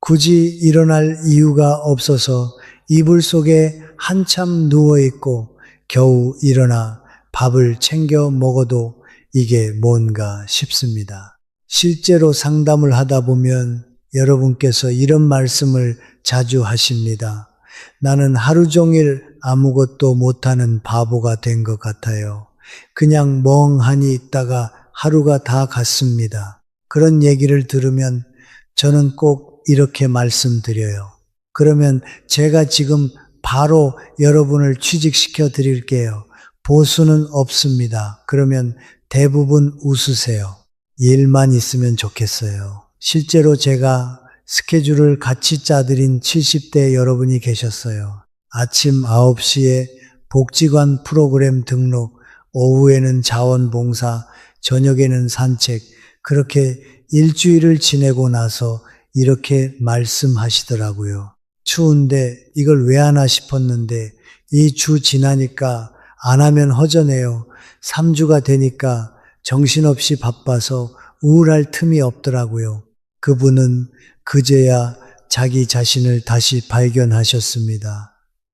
굳이 일어날 이유가 없어서 이불 속에 한참 누워있고 겨우 일어나 밥을 챙겨 먹어도 이게 뭔가 싶습니다. 실제로 상담을 하다 보면 여러분께서 이런 말씀을 자주 하십니다. 나는 하루 종일 아무것도 못하는 바보가 된 것 같아요. 그냥 멍하니 있다가 하루가 다 갔습니다. 그런 얘기를 들으면 저는 꼭 이렇게 말씀드려요. 그러면 제가 지금 바로 여러분을 취직시켜 드릴게요. 보수는 없습니다. 그러면 대부분 웃으세요. 일만 있으면 좋겠어요. 실제로 제가 스케줄을 같이 짜드린 70대 여러분이 계셨어요. 아침 9시에 복지관 프로그램 등록, 오후에는 자원봉사, 저녁에는 산책, 그렇게 일주일을 지내고 나서 이렇게 말씀하시더라고요. 추운데 이걸 왜 하나 싶었는데 이 주 지나니까 안 하면 허전해요. 3주가 되니까 정신없이 바빠서 우울할 틈이 없더라고요. 그분은 그제야 자기 자신을 다시 발견하셨습니다.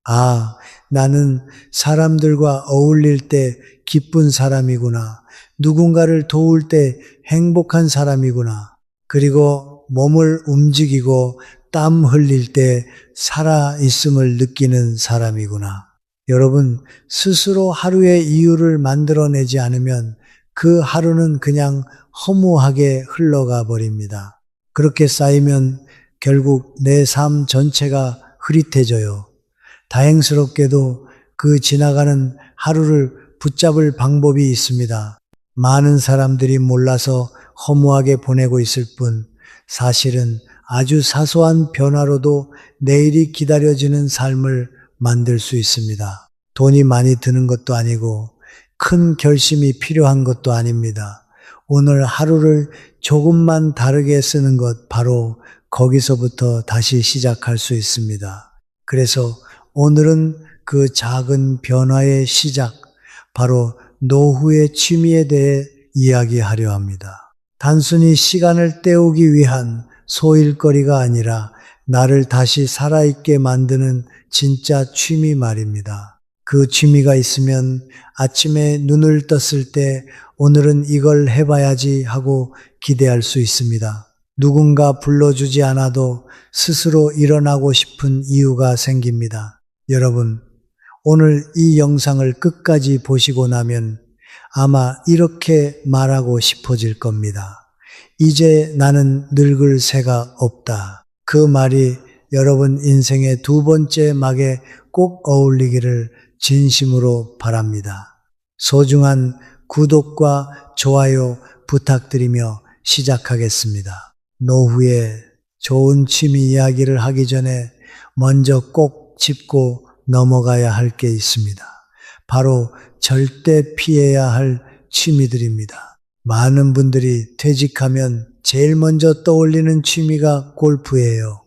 아, 나는 사람들과 어울릴 때 기쁜 사람이구나. 누군가를 도울 때 행복한 사람이구나. 그리고 몸을 움직이고 땀 흘릴 때 살아있음을 느끼는 사람이구나. 여러분, 스스로 하루의 이유를 만들어내지 않으면 그 하루는 그냥 허무하게 흘러가 버립니다. 그렇게 쌓이면 결국 내 삶 전체가 흐릿해져요. 다행스럽게도 그 지나가는 하루를 붙잡을 방법이 있습니다. 많은 사람들이 몰라서 허무하게 보내고 있을 뿐 사실은 아주 사소한 변화로도 내일이 기다려지는 삶을 만들 수 있습니다. 돈이 많이 드는 것도 아니고 큰 결심이 필요한 것도 아닙니다. 오늘 하루를 조금만 다르게 쓰는 것, 바로 거기서부터 다시 시작할 수 있습니다. 그래서 오늘은 그 작은 변화의 시작, 바로 노후의 취미에 대해 이야기하려 합니다. 단순히 시간을 때우기 위한 소일거리가 아니라 나를 다시 살아있게 만드는 진짜 취미 말입니다. 그 취미가 있으면 아침에 눈을 떴을 때 오늘은 이걸 해봐야지 하고 기대할 수 있습니다. 누군가 불러주지 않아도 스스로 일어나고 싶은 이유가 생깁니다. 여러분, 오늘 이 영상을 끝까지 보시고 나면 아마 이렇게 말하고 싶어질 겁니다. 이제 나는 늙을 새가 없다. 그 말이 여러분 인생의 두 번째 막에 꼭 어울리기를 진심으로 바랍니다. 소중한 구독과 좋아요 부탁드리며 시작하겠습니다. 노후에 좋은 취미 이야기를 하기 전에 먼저 꼭 짚고 넘어가야 할 게 있습니다. 바로 절대 피해야 할 취미들입니다. 많은 분들이 퇴직하면 제일 먼저 떠올리는 취미가 골프예요.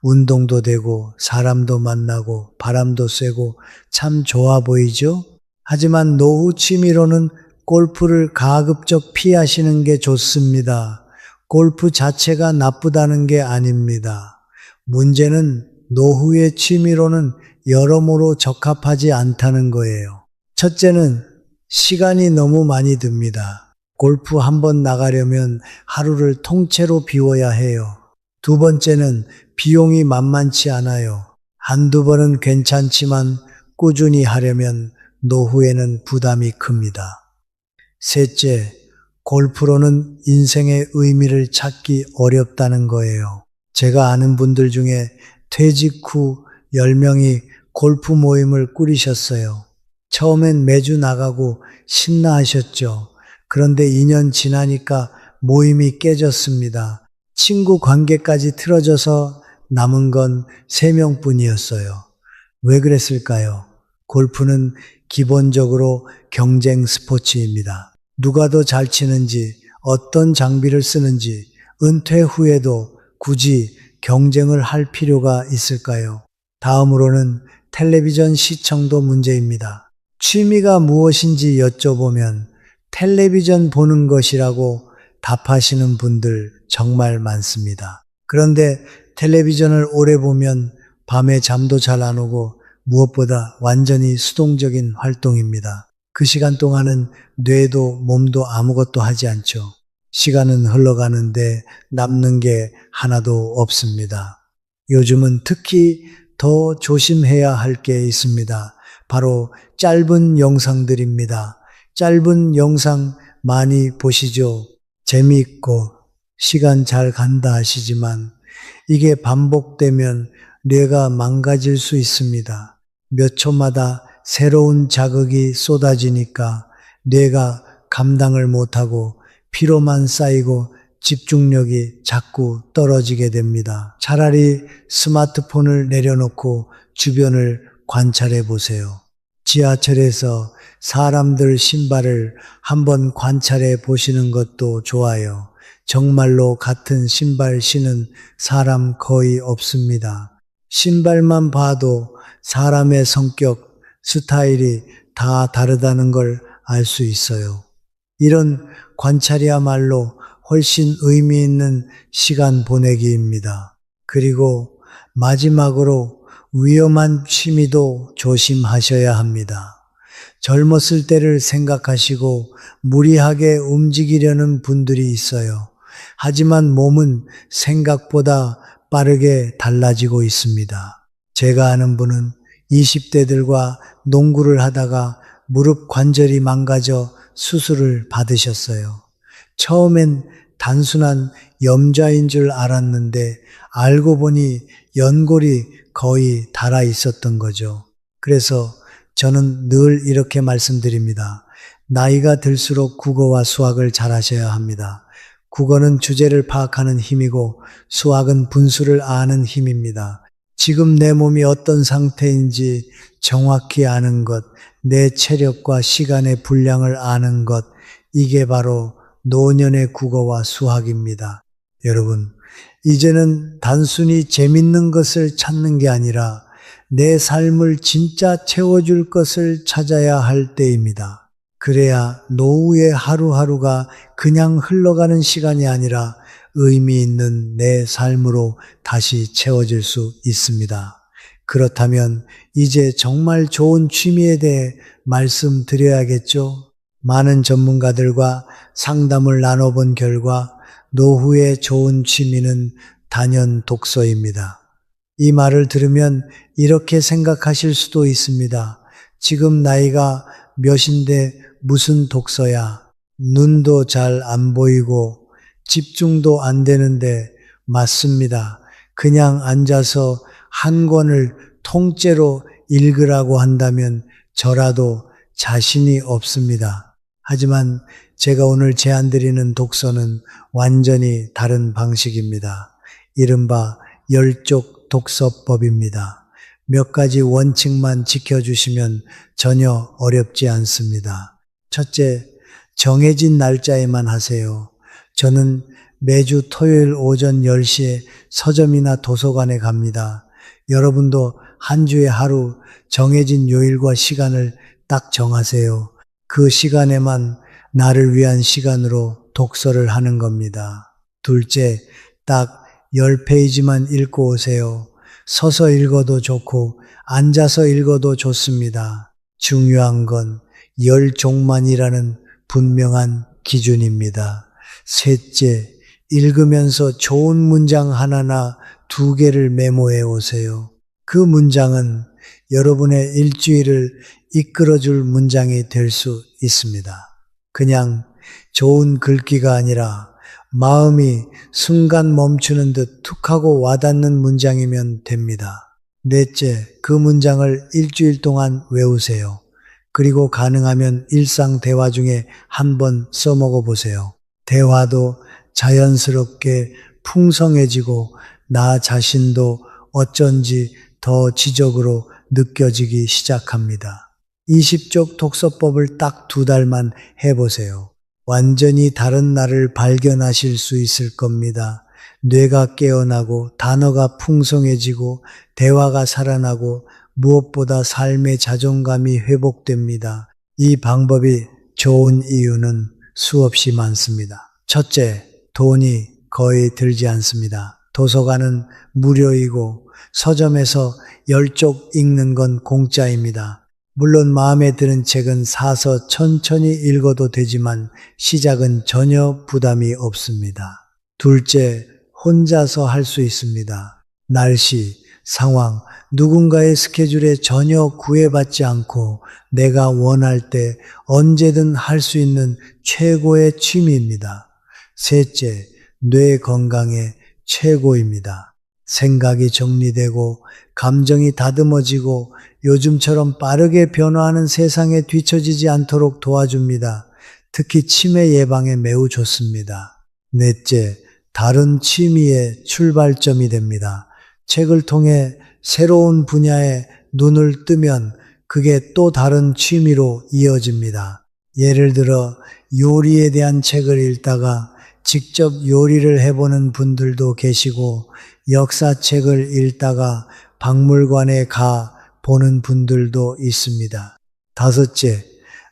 운동도 되고 사람도 만나고 바람도 쐬고 참 좋아 보이죠? 하지만 노후 취미로는 골프를 가급적 피하시는 게 좋습니다. 골프 자체가 나쁘다는 게 아닙니다. 문제는 노후의 취미로는 여러모로 적합하지 않다는 거예요. 첫째는 시간이 너무 많이 듭니다. 골프 한 번 나가려면 하루를 통째로 비워야 해요. 두 번째는 비용이 만만치 않아요. 한두 번은 괜찮지만 꾸준히 하려면 노후에는 부담이 큽니다. 셋째, 골프로는 인생의 의미를 찾기 어렵다는 거예요. 제가 아는 분들 중에 퇴직 후 10명이 골프 모임을 꾸리셨어요. 처음엔 매주 나가고 신나 하셨죠. 그런데 2년 지나니까 모임이 깨졌습니다. 친구 관계까지 틀어져서 남은 건 3명뿐이었어요. 왜 그랬을까요? 골프는 기본적으로 경쟁 스포츠입니다. 누가 더 잘 치는지, 어떤 장비를 쓰는지, 은퇴 후에도 굳이 경쟁을 할 필요가 있을까요? 다음으로는 텔레비전 시청도 문제입니다. 취미가 무엇인지 여쭤보면 텔레비전 보는 것이라고 답하시는 분들 정말 많습니다. 그런데 텔레비전을 오래 보면 밤에 잠도 잘 안 오고 무엇보다 완전히 수동적인 활동입니다. 그 시간 동안은 뇌도 몸도 아무것도 하지 않죠. 시간은 흘러가는데 남는 게 하나도 없습니다. 요즘은 특히 더 조심해야 할 게 있습니다. 바로 짧은 영상들입니다. 짧은 영상 많이 보시죠. 재미있고 시간 잘 간다 하시지만 이게 반복되면 뇌가 망가질 수 있습니다. 몇 초마다 새로운 자극이 쏟아지니까 뇌가 감당을 못하고 피로만 쌓이고 집중력이 자꾸 떨어지게 됩니다. 차라리 스마트폰을 내려놓고 주변을 관찰해 보세요. 지하철에서 사람들 신발을 한번 관찰해 보시는 것도 좋아요. 정말로 같은 신발 신은 사람 거의 없습니다. 신발만 봐도 사람의 성격, 스타일이 다 다르다는 걸 알 수 있어요. 이런 관찰이야말로 훨씬 의미 있는 시간 보내기입니다. 그리고 마지막으로 위험한 취미도 조심하셔야 합니다. 젊었을 때를 생각하시고 무리하게 움직이려는 분들이 있어요. 하지만 몸은 생각보다 빠르게 달라지고 있습니다. 제가 아는 분은 20대들과 농구를 하다가 무릎 관절이 망가져 수술을 받으셨어요. 처음엔 단순한 염좌인 줄 알았는데 알고 보니 연골이 거의 닳아 있었던 거죠. 그래서 저는 늘 이렇게 말씀드립니다. 나이가 들수록 국어와 수학을 잘하셔야 합니다. 국어는 주제를 파악하는 힘이고 수학은 분수를 아는 힘입니다. 지금 내 몸이 어떤 상태인지 정확히 아는 것, 내 체력과 시간의 분량을 아는 것, 이게 바로 노년의 국어와 수학입니다. 여러분, 이제는 단순히 재밌는 것을 찾는 게 아니라 내 삶을 진짜 채워줄 것을 찾아야 할 때입니다. 그래야 노후의 하루하루가 그냥 흘러가는 시간이 아니라 의미 있는 내 삶으로 다시 채워질 수 있습니다. 그렇다면 이제 정말 좋은 취미에 대해 말씀드려야겠죠? 많은 전문가들과 상담을 나눠본 결과 노후에 좋은 취미는 단연 독서입니다. 이 말을 들으면 이렇게 생각하실 수도 있습니다. 지금 나이가 몇인데 무슨 독서야? 눈도 잘 안 보이고 집중도 안 되는데 맞습니다. 그냥 앉아서 한 권을 통째로 읽으라고 한다면 저라도 자신이 없습니다. 하지만 제가 오늘 제안드리는 독서는 완전히 다른 방식입니다. 이른바 열쪽 독서법입니다. 몇 가지 원칙만 지켜주시면 전혀 어렵지 않습니다. 첫째, 정해진 날짜에만 하세요. 저는 매주 토요일 오전 10시에 서점이나 도서관에 갑니다. 여러분도 한 주에 하루 정해진 요일과 시간을 딱 정하세요. 그 시간에만 나를 위한 시간으로 독서를 하는 겁니다. 둘째, 딱 10페이지만 읽고 오세요. 서서 읽어도 좋고 앉아서 읽어도 좋습니다. 중요한 건 10종만이라는 분명한 기준입니다. 셋째, 읽으면서 좋은 문장 하나나 두 개를 메모해 오세요. 그 문장은 여러분의 일주일을 이끌어줄 문장이 될 수 있습니다. 그냥 좋은 글귀가 아니라 마음이 순간 멈추는 듯 툭 하고 와닿는 문장이면 됩니다. 넷째, 그 문장을 일주일 동안 외우세요. 그리고 가능하면 일상 대화 중에 한번 써먹어 보세요. 대화도 자연스럽게 풍성해지고 나 자신도 어쩐지 더 지적으로 느껴지기 시작합니다. 20쪽 독서법을 딱 2달만 해보세요. 완전히 다른 나를 발견하실 수 있을 겁니다. 뇌가 깨어나고 단어가 풍성해지고 대화가 살아나고 무엇보다 삶의 자존감이 회복됩니다. 이 방법이 좋은 이유는 수없이 많습니다. 첫째, 돈이 거의 들지 않습니다. 도서관은 무료이고 서점에서 10쪽 읽는 건 공짜입니다. 물론 마음에 드는 책은 사서 천천히 읽어도 되지만 시작은 전혀 부담이 없습니다. 둘째, 혼자서 할 수 있습니다. 날씨, 상황, 누군가의 스케줄에 전혀 구애받지 않고 내가 원할 때 언제든 할 수 있는 최고의 취미입니다. 셋째, 뇌 건강에 최고입니다. 생각이 정리되고 감정이 다듬어지고 요즘처럼 빠르게 변화하는 세상에 뒤처지지 않도록 도와줍니다. 특히 치매 예방에 매우 좋습니다. 넷째, 다른 취미의 출발점이 됩니다. 책을 통해 새로운 분야에 눈을 뜨면 그게 또 다른 취미로 이어집니다. 예를 들어 요리에 대한 책을 읽다가 직접 요리를 해보는 분들도 계시고 역사책을 읽다가 박물관에 가 보는 분들도 있습니다. 다섯째,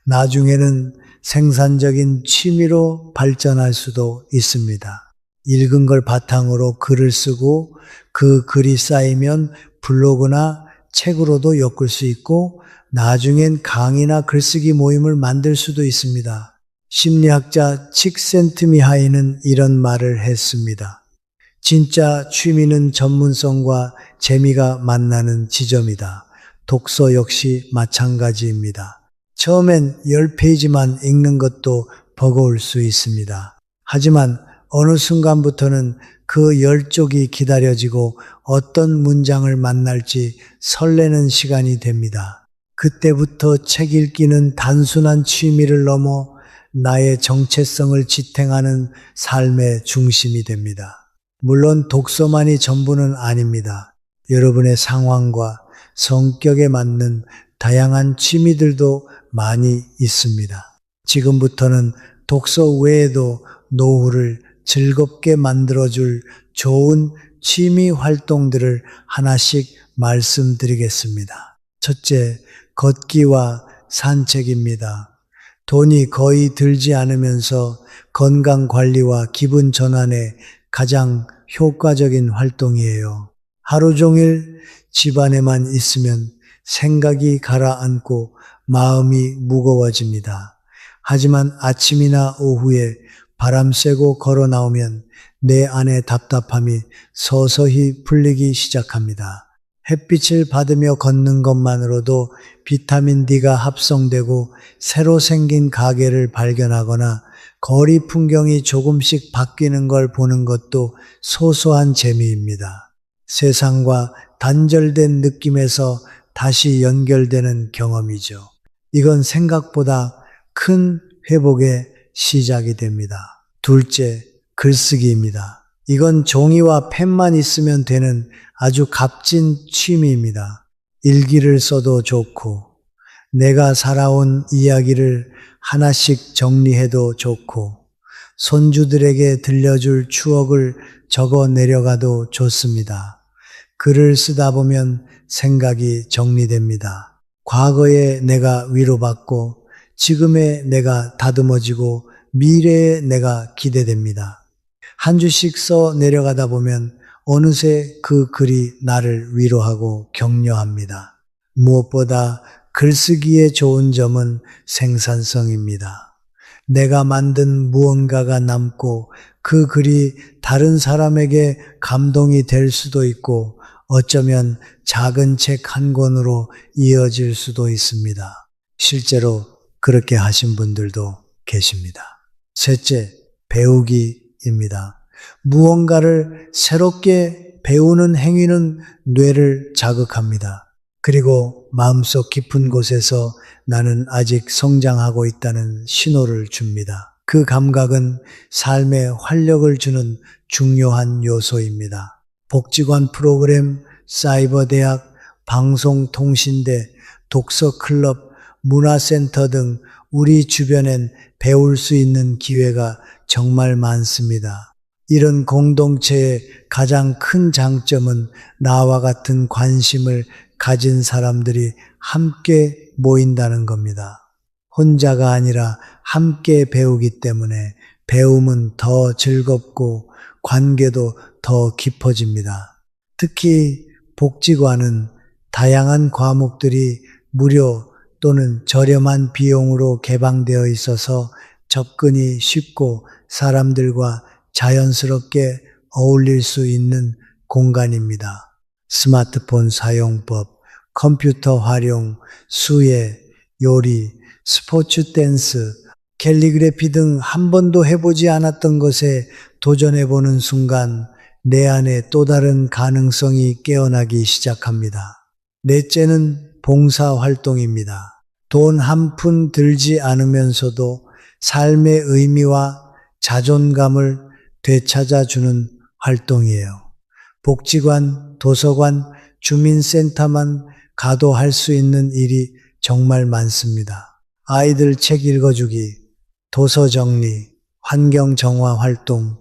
나중에는 생산적인 취미로 발전할 수도 있습니다. 읽은 걸 바탕으로 글을 쓰고 그 글이 쌓이면 블로그나 책으로도 엮을 수 있고 나중엔 강의나 글쓰기 모임을 만들 수도 있습니다. 심리학자 칙센트미하이는 이런 말을 했습니다. 진짜 취미는 전문성과 재미가 만나는 지점이다. 독서 역시 마찬가지입니다. 처음엔 10페이지만 읽는 것도 버거울 수 있습니다. 하지만 어느 순간부터는 그 10쪽이 기다려지고 어떤 문장을 만날지 설레는 시간이 됩니다. 그때부터 책 읽기는 단순한 취미를 넘어 나의 정체성을 지탱하는 삶의 중심이 됩니다. 물론 독서만이 전부는 아닙니다. 여러분의 상황과 성격에 맞는 다양한 취미들도 많이 있습니다. 지금부터는 독서 외에도 노후를 즐겁게 만들어줄 좋은 취미 활동들을 하나씩 말씀드리겠습니다. 첫째, 걷기와 산책입니다. 돈이 거의 들지 않으면서 건강 관리와 기분 전환에 가장 효과적인 활동이에요. 하루 종일 집안에만 있으면 생각이 가라앉고 마음이 무거워집니다. 하지만 아침이나 오후에 바람 쐬고 걸어 나오면 내 안의 답답함이 서서히 풀리기 시작합니다. 햇빛을 받으며 걷는 것만으로도 비타민 D가 합성되고 새로 생긴 가게를 발견하거나 거리 풍경이 조금씩 바뀌는 걸 보는 것도 소소한 재미입니다. 세상과 단절된 느낌에서 다시 연결되는 경험이죠. 이건 생각보다 큰 회복의 시작이 됩니다. 둘째, 글쓰기입니다. 이건 종이와 펜만 있으면 되는 아주 값진 취미입니다. 일기를 써도 좋고 내가 살아온 이야기를 하나씩 정리해도 좋고, 손주들에게 들려줄 추억을 적어 내려가도 좋습니다. 글을 쓰다 보면 생각이 정리됩니다. 과거에 내가 위로받고, 지금의 내가 다듬어지고, 미래의 내가 기대됩니다. 한 주씩 써 내려가다 보면 어느새 그 글이 나를 위로하고 격려합니다. 무엇보다 글쓰기의 좋은 점은 생산성입니다. 내가 만든 무언가가 남고 그 글이 다른 사람에게 감동이 될 수도 있고 어쩌면 작은 책 한 권으로 이어질 수도 있습니다. 실제로 그렇게 하신 분들도 계십니다. 셋째, 배우기입니다. 무언가를 새롭게 배우는 행위는 뇌를 자극합니다. 그리고 마음속 깊은 곳에서 나는 아직 성장하고 있다는 신호를 줍니다. 그 감각은 삶에 활력을 주는 중요한 요소입니다. 복지관 프로그램, 사이버대학, 방송통신대, 독서클럽, 문화센터 등 우리 주변엔 배울 수 있는 기회가 정말 많습니다. 이런 공동체의 가장 큰 장점은 나와 같은 관심을 가진 사람들이 함께 모인다는 겁니다. 혼자가 아니라 함께 배우기 때문에 배움은 더 즐겁고 관계도 더 깊어집니다. 특히 복지관은 다양한 과목들이 무료 또는 저렴한 비용으로 개방되어 있어서 접근이 쉽고 사람들과 자연스럽게 어울릴 수 있는 공간입니다. 스마트폰 사용법, 컴퓨터 활용, 수예, 요리, 스포츠 댄스, 캘리그래피 등 한 번도 해보지 않았던 것에 도전해보는 순간 내 안에 또 다른 가능성이 깨어나기 시작합니다. 넷째는 봉사활동입니다. 돈 한 푼 들지 않으면서도 삶의 의미와 자존감을 되찾아주는 활동이에요. 복지관, 도서관, 주민센터만 가도 할 수 있는 일이 정말 많습니다. 아이들 책 읽어주기, 도서 정리, 환경 정화 활동,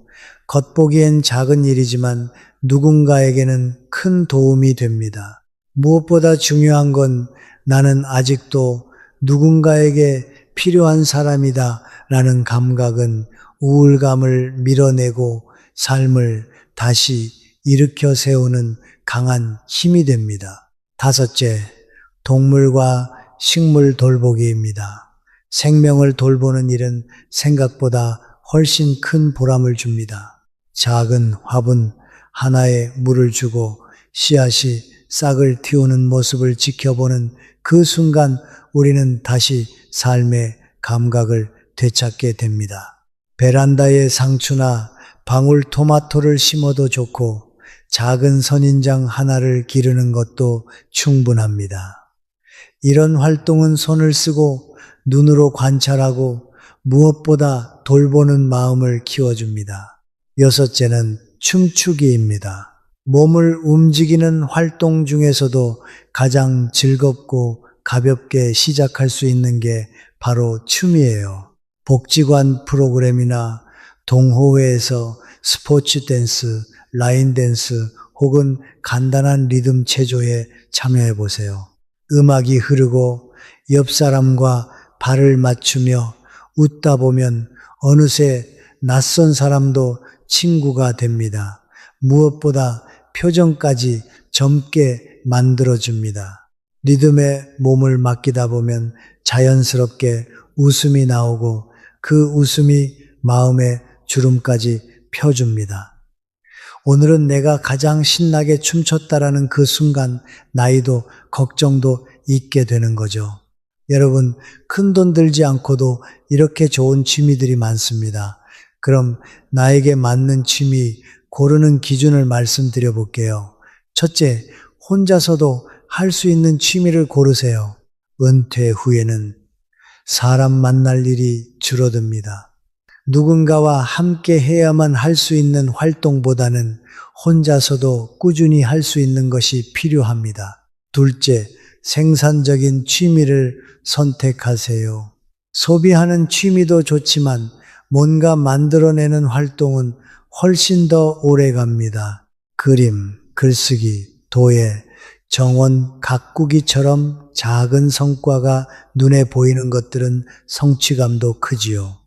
겉보기엔 작은 일이지만 누군가에게는 큰 도움이 됩니다. 무엇보다 중요한 건 나는 아직도 누군가에게 필요한 사람이다 라는 감각은 우울감을 밀어내고 삶을 다시 일으켜 세우는 강한 힘이 됩니다. 다섯째, 동물과 식물 돌보기입니다. 생명을 돌보는 일은 생각보다 훨씬 큰 보람을 줍니다. 작은 화분 하나에 물을 주고 씨앗이 싹을 틔우는 모습을 지켜보는 그 순간 우리는 다시 삶의 감각을 되찾게 됩니다. 베란다에 상추나 방울토마토를 심어도 좋고 작은 선인장 하나를 기르는 것도 충분합니다. 이런 활동은 손을 쓰고 눈으로 관찰하고 무엇보다 돌보는 마음을 키워줍니다. 여섯째는 춤추기입니다. 몸을 움직이는 활동 중에서도 가장 즐겁고 가볍게 시작할 수 있는 게 바로 춤이에요. 복지관 프로그램이나 동호회에서 스포츠 댄스, 라인 댄스 혹은 간단한 리듬 체조에 참여해 보세요. 음악이 흐르고 옆 사람과 발을 맞추며 웃다 보면 어느새 낯선 사람도 친구가 됩니다. 무엇보다 표정까지 젊게 만들어줍니다. 리듬에 몸을 맡기다 보면 자연스럽게 웃음이 나오고 그 웃음이 마음의 주름까지 펴줍니다. 오늘은 내가 가장 신나게 춤췄다라는 그 순간 나이도 걱정도 잊게 되는 거죠. 여러분, 큰돈 들지 않고도 이렇게 좋은 취미들이 많습니다. 그럼 나에게 맞는 취미 고르는 기준을 말씀드려 볼게요. 첫째, 혼자서도 할 수 있는 취미를 고르세요. 은퇴 후에는 사람 만날 일이 줄어듭니다. 누군가와 함께 해야만 할 수 있는 활동보다는 혼자서도 꾸준히 할 수 있는 것이 필요합니다. 둘째, 생산적인 취미를 선택하세요. 소비하는 취미도 좋지만 뭔가 만들어내는 활동은 훨씬 더 오래 갑니다. 그림, 글쓰기, 도예, 정원, 가꾸기처럼 작은 성과가 눈에 보이는 것들은 성취감도 크지요.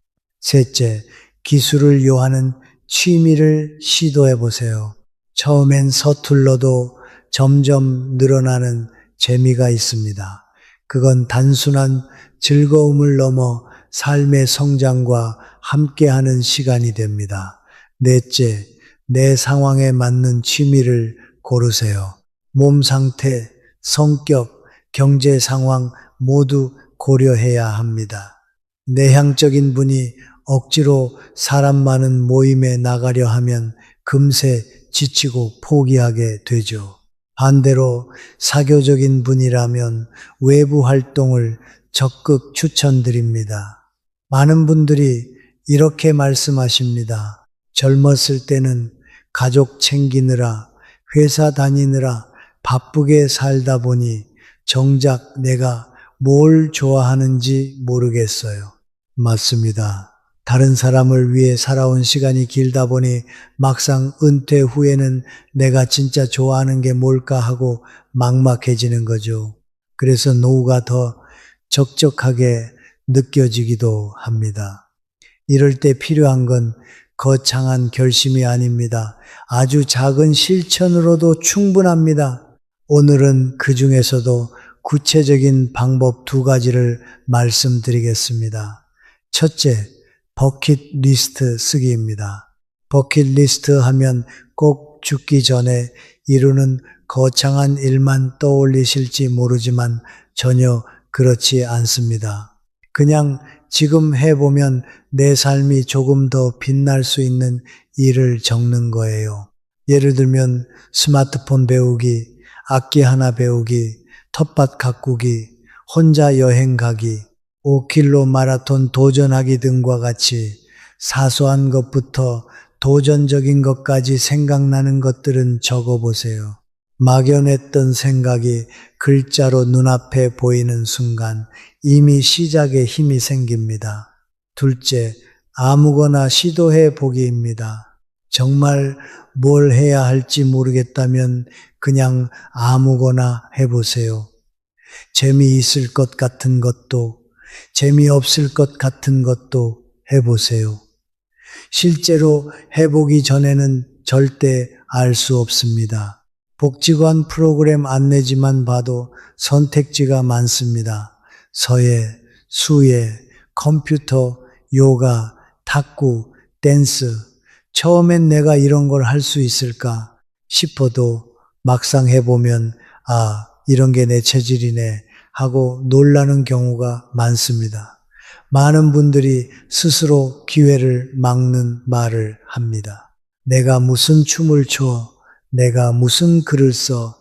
셋째, 기술을 요하는 취미를 시도해 보세요. 처음엔 서툴러도 점점 늘어나는 재미가 있습니다. 그건 단순한 즐거움을 넘어 삶의 성장과 함께하는 시간이 됩니다. 넷째, 내 상황에 맞는 취미를 고르세요. 몸 상태, 성격, 경제 상황 모두 고려해야 합니다. 내향적인 분이 억지로 사람 많은 모임에 나가려 하면 금세 지치고 포기하게 되죠. 반대로 사교적인 분이라면 외부 활동을 적극 추천드립니다. 많은 분들이 이렇게 말씀하십니다. 젊었을 때는 가족 챙기느라, 회사 다니느라 바쁘게 살다 보니 정작 내가 뭘 좋아하는지 모르겠어요. 맞습니다. 다른 사람을 위해 살아온 시간이 길다 보니 막상 은퇴 후에는 내가 진짜 좋아하는 게 뭘까 하고 막막해지는 거죠. 그래서 노후가 더 적적하게 느껴지기도 합니다. 이럴 때 필요한 건 거창한 결심이 아닙니다. 아주 작은 실천으로도 충분합니다. 오늘은 그 중에서도 구체적인 방법 2가지를 말씀드리겠습니다. 첫째, 버킷리스트 쓰기입니다. 버킷리스트 하면 꼭 죽기 전에 이루는 거창한 일만 떠올리실지 모르지만 전혀 그렇지 않습니다. 그냥 지금 해보면 내 삶이 조금 더 빛날 수 있는 일을 적는 거예요. 예를 들면 스마트폰 배우기, 악기 하나 배우기, 텃밭 가꾸기, 혼자 여행 가기, 5km 마라톤 도전하기 등과 같이 사소한 것부터 도전적인 것까지 생각나는 것들은 적어보세요. 막연했던 생각이 글자로 눈앞에 보이는 순간 이미 시작에 힘이 생깁니다. 둘째, 아무거나 시도해 보기입니다. 정말 뭘 해야 할지 모르겠다면 그냥 아무거나 해보세요. 재미있을 것 같은 것도 재미없을 것 같은 것도 해보세요. 실제로 해보기 전에는 절대 알 수 없습니다. 복지관 프로그램 안내지만 봐도 선택지가 많습니다. 서예, 수예, 컴퓨터, 요가, 탁구, 댄스. 처음엔 내가 이런 걸 할 수 있을까 싶어도 막상 해보면 이런 게 내 체질이네 하고 놀라는 경우가 많습니다. 많은 분들이 스스로 기회를 막는 말을 합니다. 내가 무슨 춤을 춰, 내가 무슨 글을 써.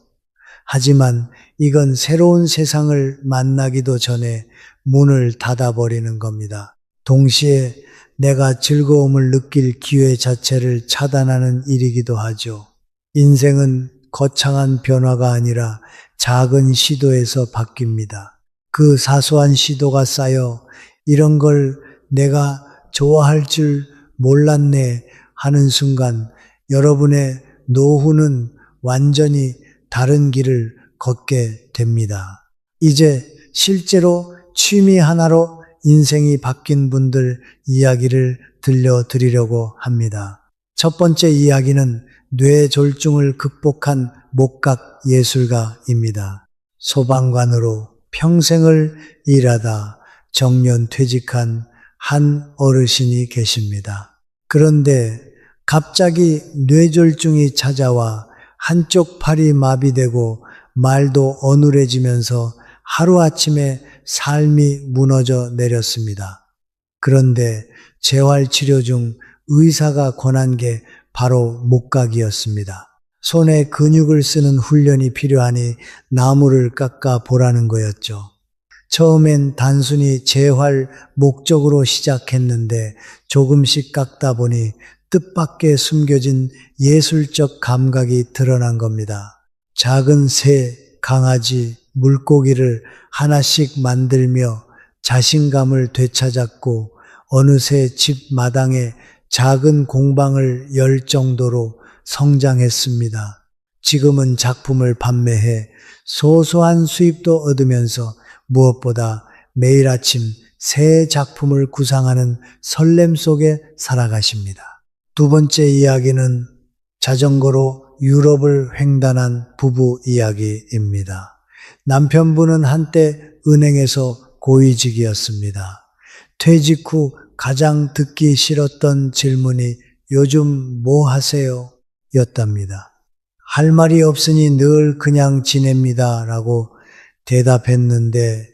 하지만 이건 새로운 세상을 만나기도 전에 문을 닫아버리는 겁니다. 동시에 내가 즐거움을 느낄 기회 자체를 차단하는 일이기도 하죠. 인생은 거창한 변화가 아니라 작은 시도에서 바뀝니다. 그 사소한 시도가 쌓여 이런 걸 내가 좋아할 줄 몰랐네 하는 순간 여러분의 노후는 완전히 다른 길을 걷게 됩니다. 이제 실제로 취미 하나로 인생이 바뀐 분들 이야기를 들려드리려고 합니다. 첫 번째 이야기는 뇌졸중을 극복한 목각 예술가입니다. 소방관으로 평생을 일하다 정년 퇴직한 한 어르신이 계십니다. 그런데 갑자기 뇌졸중이 찾아와 한쪽 팔이 마비되고 말도 어눌해지면서 하루아침에 삶이 무너져 내렸습니다. 그런데 재활치료 중 의사가 권한 게 바로 목각이었습니다. 손에 근육을 쓰는 훈련이 필요하니 나무를 깎아 보라는 거였죠. 처음엔 단순히 재활 목적으로 시작했는데 조금씩 깎다 보니 뜻밖의 숨겨진 예술적 감각이 드러난 겁니다. 작은 새, 강아지, 물고기를 하나씩 만들며 자신감을 되찾았고 어느새 집 마당에 작은 공방을 열 정도로 성장했습니다. 지금은 작품을 판매해 소소한 수입도 얻으면서 무엇보다 매일 아침 새 작품을 구상하는 설렘 속에 살아가십니다. 두 번째 이야기는 자전거로 유럽을 횡단한 부부 이야기입니다. 남편분은 한때 은행에서 고위직이었습니다. 퇴직 후 가장 듣기 싫었던 질문이 요즘 뭐 하세요? 였답니다. 할 말이 없으니 늘 그냥 지냅니다 라고 대답했는데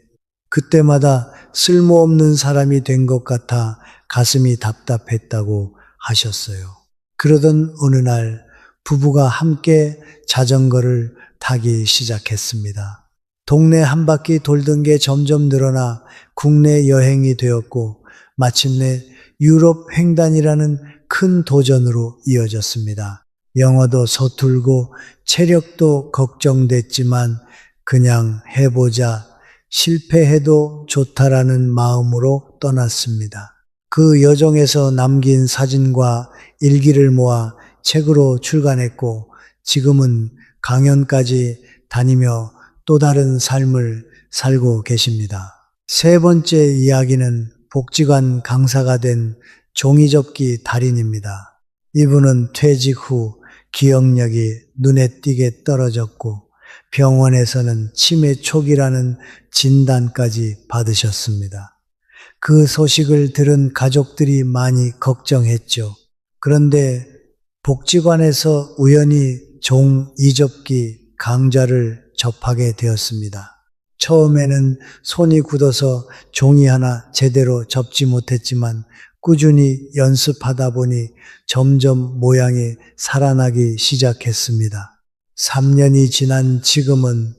그때마다 쓸모없는 사람이 된 것 같아 가슴이 답답했다고 하셨어요. 그러던 어느 날 부부가 함께 자전거를 타기 시작했습니다. 동네 한 바퀴 돌던 게 점점 늘어나 국내 여행이 되었고 마침내 유럽 횡단이라는 큰 도전으로 이어졌습니다. 영어도 서툴고 체력도 걱정됐지만 그냥 해보자, 실패해도 좋다라는 마음으로 떠났습니다. 그 여정에서 남긴 사진과 일기를 모아 책으로 출간했고 지금은 강연까지 다니며 또 다른 삶을 살고 계십니다. 세 번째 이야기는 복지관 강사가 된 종이접기 달인입니다. 이분은 퇴직 후 기억력이 눈에 띄게 떨어졌고 병원에서는 치매 초기라는 진단까지 받으셨습니다. 그 소식을 들은 가족들이 많이 걱정했죠. 그런데 복지관에서 우연히 종이접기 강좌를 접하게 되었습니다. 처음에는 손이 굳어서 종이 하나 제대로 접지 못했지만 꾸준히 연습하다 보니 점점 모양이 살아나기 시작했습니다. 3년이 지난 지금은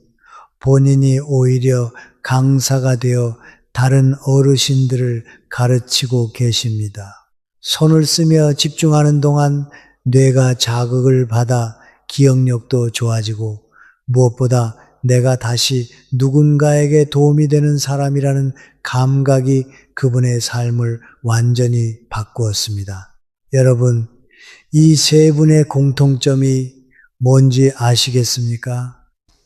본인이 오히려 강사가 되어 다른 어르신들을 가르치고 계십니다. 손을 쓰며 집중하는 동안 뇌가 자극을 받아 기억력도 좋아지고 무엇보다 내가 다시 누군가에게 도움이 되는 사람이라는 감각이 그분의 삶을 완전히 바꾸었습니다. 여러분, 이 세 분의 공통점이 뭔지 아시겠습니까?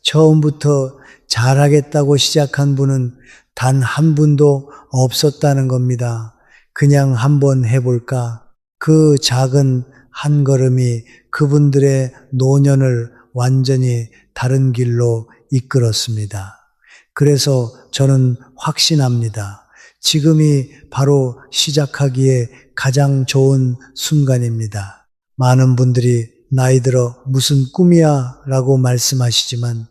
처음부터 잘하겠다고 시작한 분은 단 한 분도 없었다는 겁니다. 그냥 한번 해볼까? 그 작은 한 걸음이 그분들의 노년을 완전히 다른 길로 이끌었습니다. 그래서 저는 확신합니다. 지금이 바로 시작하기에 가장 좋은 순간입니다. 많은 분들이 나이 들어 무슨 꿈이야 라고 말씀하시지만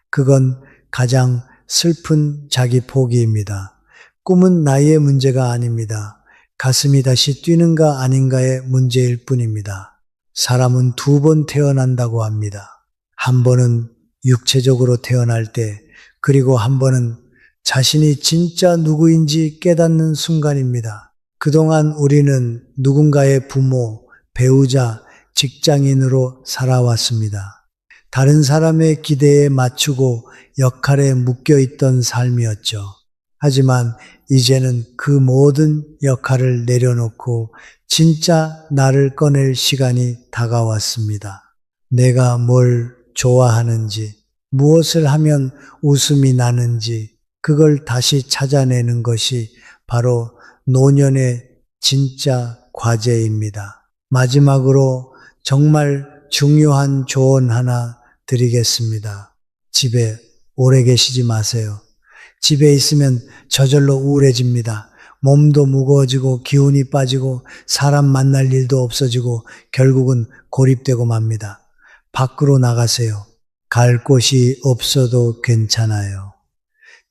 그건 가장 슬픈 자기 포기입니다. 꿈은 나이의 문제가 아닙니다. 가슴이 다시 뛰는가 아닌가의 문제일 뿐입니다. 사람은 두 번 태어난다고 합니다. 한 번은 육체적으로 태어날 때, 그리고 한 번은 자신이 진짜 누구인지 깨닫는 순간입니다. 그동안 우리는 누군가의 부모, 배우자, 직장인으로 살아왔습니다. 다른 사람의 기대에 맞추고 역할에 묶여있던 삶이었죠. 하지만 이제는 그 모든 역할을 내려놓고 진짜 나를 꺼낼 시간이 다가왔습니다. 내가 뭘 좋아하는지, 무엇을 하면 웃음이 나는지 그걸 다시 찾아내는 것이 바로 노년의 진짜 과제입니다. 마지막으로 정말 중요한 조언 하나 드리겠습니다. 집에 오래 계시지 마세요. 집에 있으면 저절로 우울해집니다. 몸도 무거워지고 기운이 빠지고 사람 만날 일도 없어지고 결국은 고립되고 맙니다. 밖으로 나가세요. 갈 곳이 없어도 괜찮아요.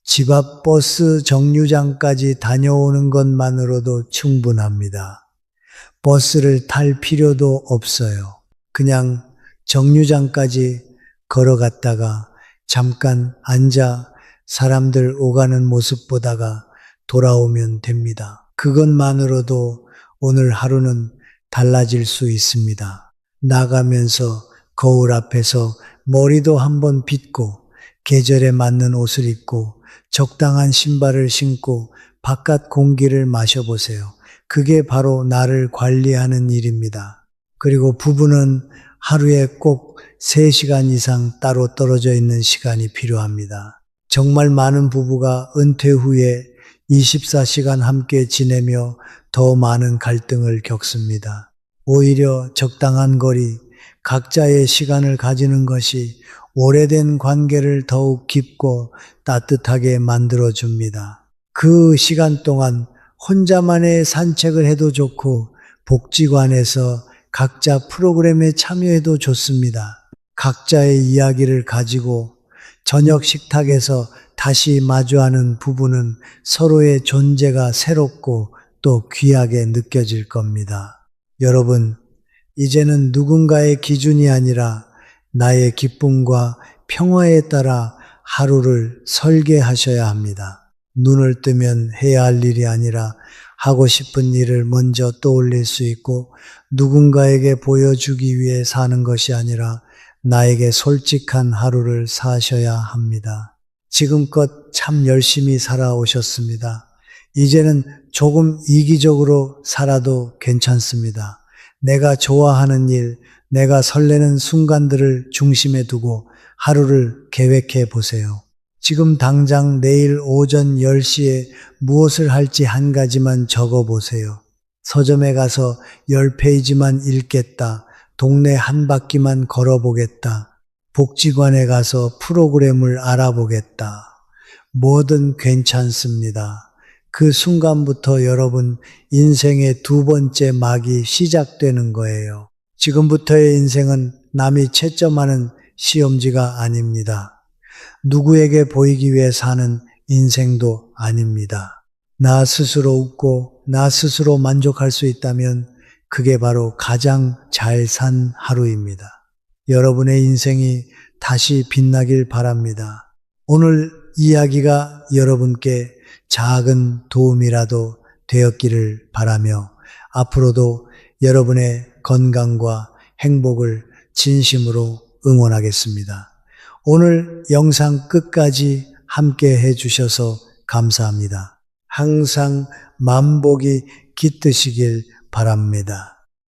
집 앞 버스 정류장까지 다녀오는 것만으로도 충분합니다. 버스를 탈 필요도 없어요. 그냥 정류장까지 걸어갔다가 잠깐 앉아 사람들 오가는 모습 보다가 돌아오면 됩니다. 그것만으로도 오늘 하루는 달라질 수 있습니다. 나가면서 거울 앞에서 머리도 한번 빗고 계절에 맞는 옷을 입고 적당한 신발을 신고 바깥 공기를 마셔보세요. 그게 바로 나를 관리하는 일입니다. 그리고 부부는 하루에 꼭 3시간 이상 따로 떨어져 있는 시간이 필요합니다. 정말 많은 부부가 은퇴 후에 24시간 함께 지내며 더 많은 갈등을 겪습니다. 오히려 적당한 거리, 각자의 시간을 가지는 것이 오래된 관계를 더욱 깊고 따뜻하게 만들어줍니다. 그 시간 동안 혼자만의 산책을 해도 좋고 복지관에서 각자 프로그램에 참여해도 좋습니다. 각자의 이야기를 가지고 저녁 식탁에서 다시 마주하는 부부는 서로의 존재가 새롭고 또 귀하게 느껴질 겁니다. 여러분, 이제는 누군가의 기준이 아니라 나의 기쁨과 평화에 따라 하루를 설계하셔야 합니다. 눈을 뜨면 해야 할 일이 아니라 하고 싶은 일을 먼저 떠올릴 수 있고 누군가에게 보여주기 위해 사는 것이 아니라 나에게 솔직한 하루를 사셔야 합니다. 지금껏 참 열심히 살아오셨습니다. 이제는 조금 이기적으로 살아도 괜찮습니다. 내가 좋아하는 일, 내가 설레는 순간들을 중심에 두고 하루를 계획해 보세요. 지금 당장 내일 오전 10시에 무엇을 할지 한 가지만 적어 보세요. 서점에 가서 10페이지만 읽겠다. 동네 한 바퀴만 걸어보겠다. 복지관에 가서 프로그램을 알아보겠다. 뭐든 괜찮습니다. 그 순간부터 여러분 인생의 2번째 막이 시작되는 거예요. 지금부터의 인생은 남이 채점하는 시험지가 아닙니다. 누구에게 보이기 위해 사는 인생도 아닙니다. 나 스스로 웃고 나 스스로 만족할 수 있다면 그게 바로 가장 잘 산 하루입니다. 여러분의 인생이 다시 빛나길 바랍니다. 오늘 이야기가 여러분께 작은 도움이라도 되었기를 바라며 앞으로도 여러분의 건강과 행복을 진심으로 응원하겠습니다. 오늘 영상 끝까지 함께 해주셔서 감사합니다. 항상 만복이 깃드시길 바랍니다.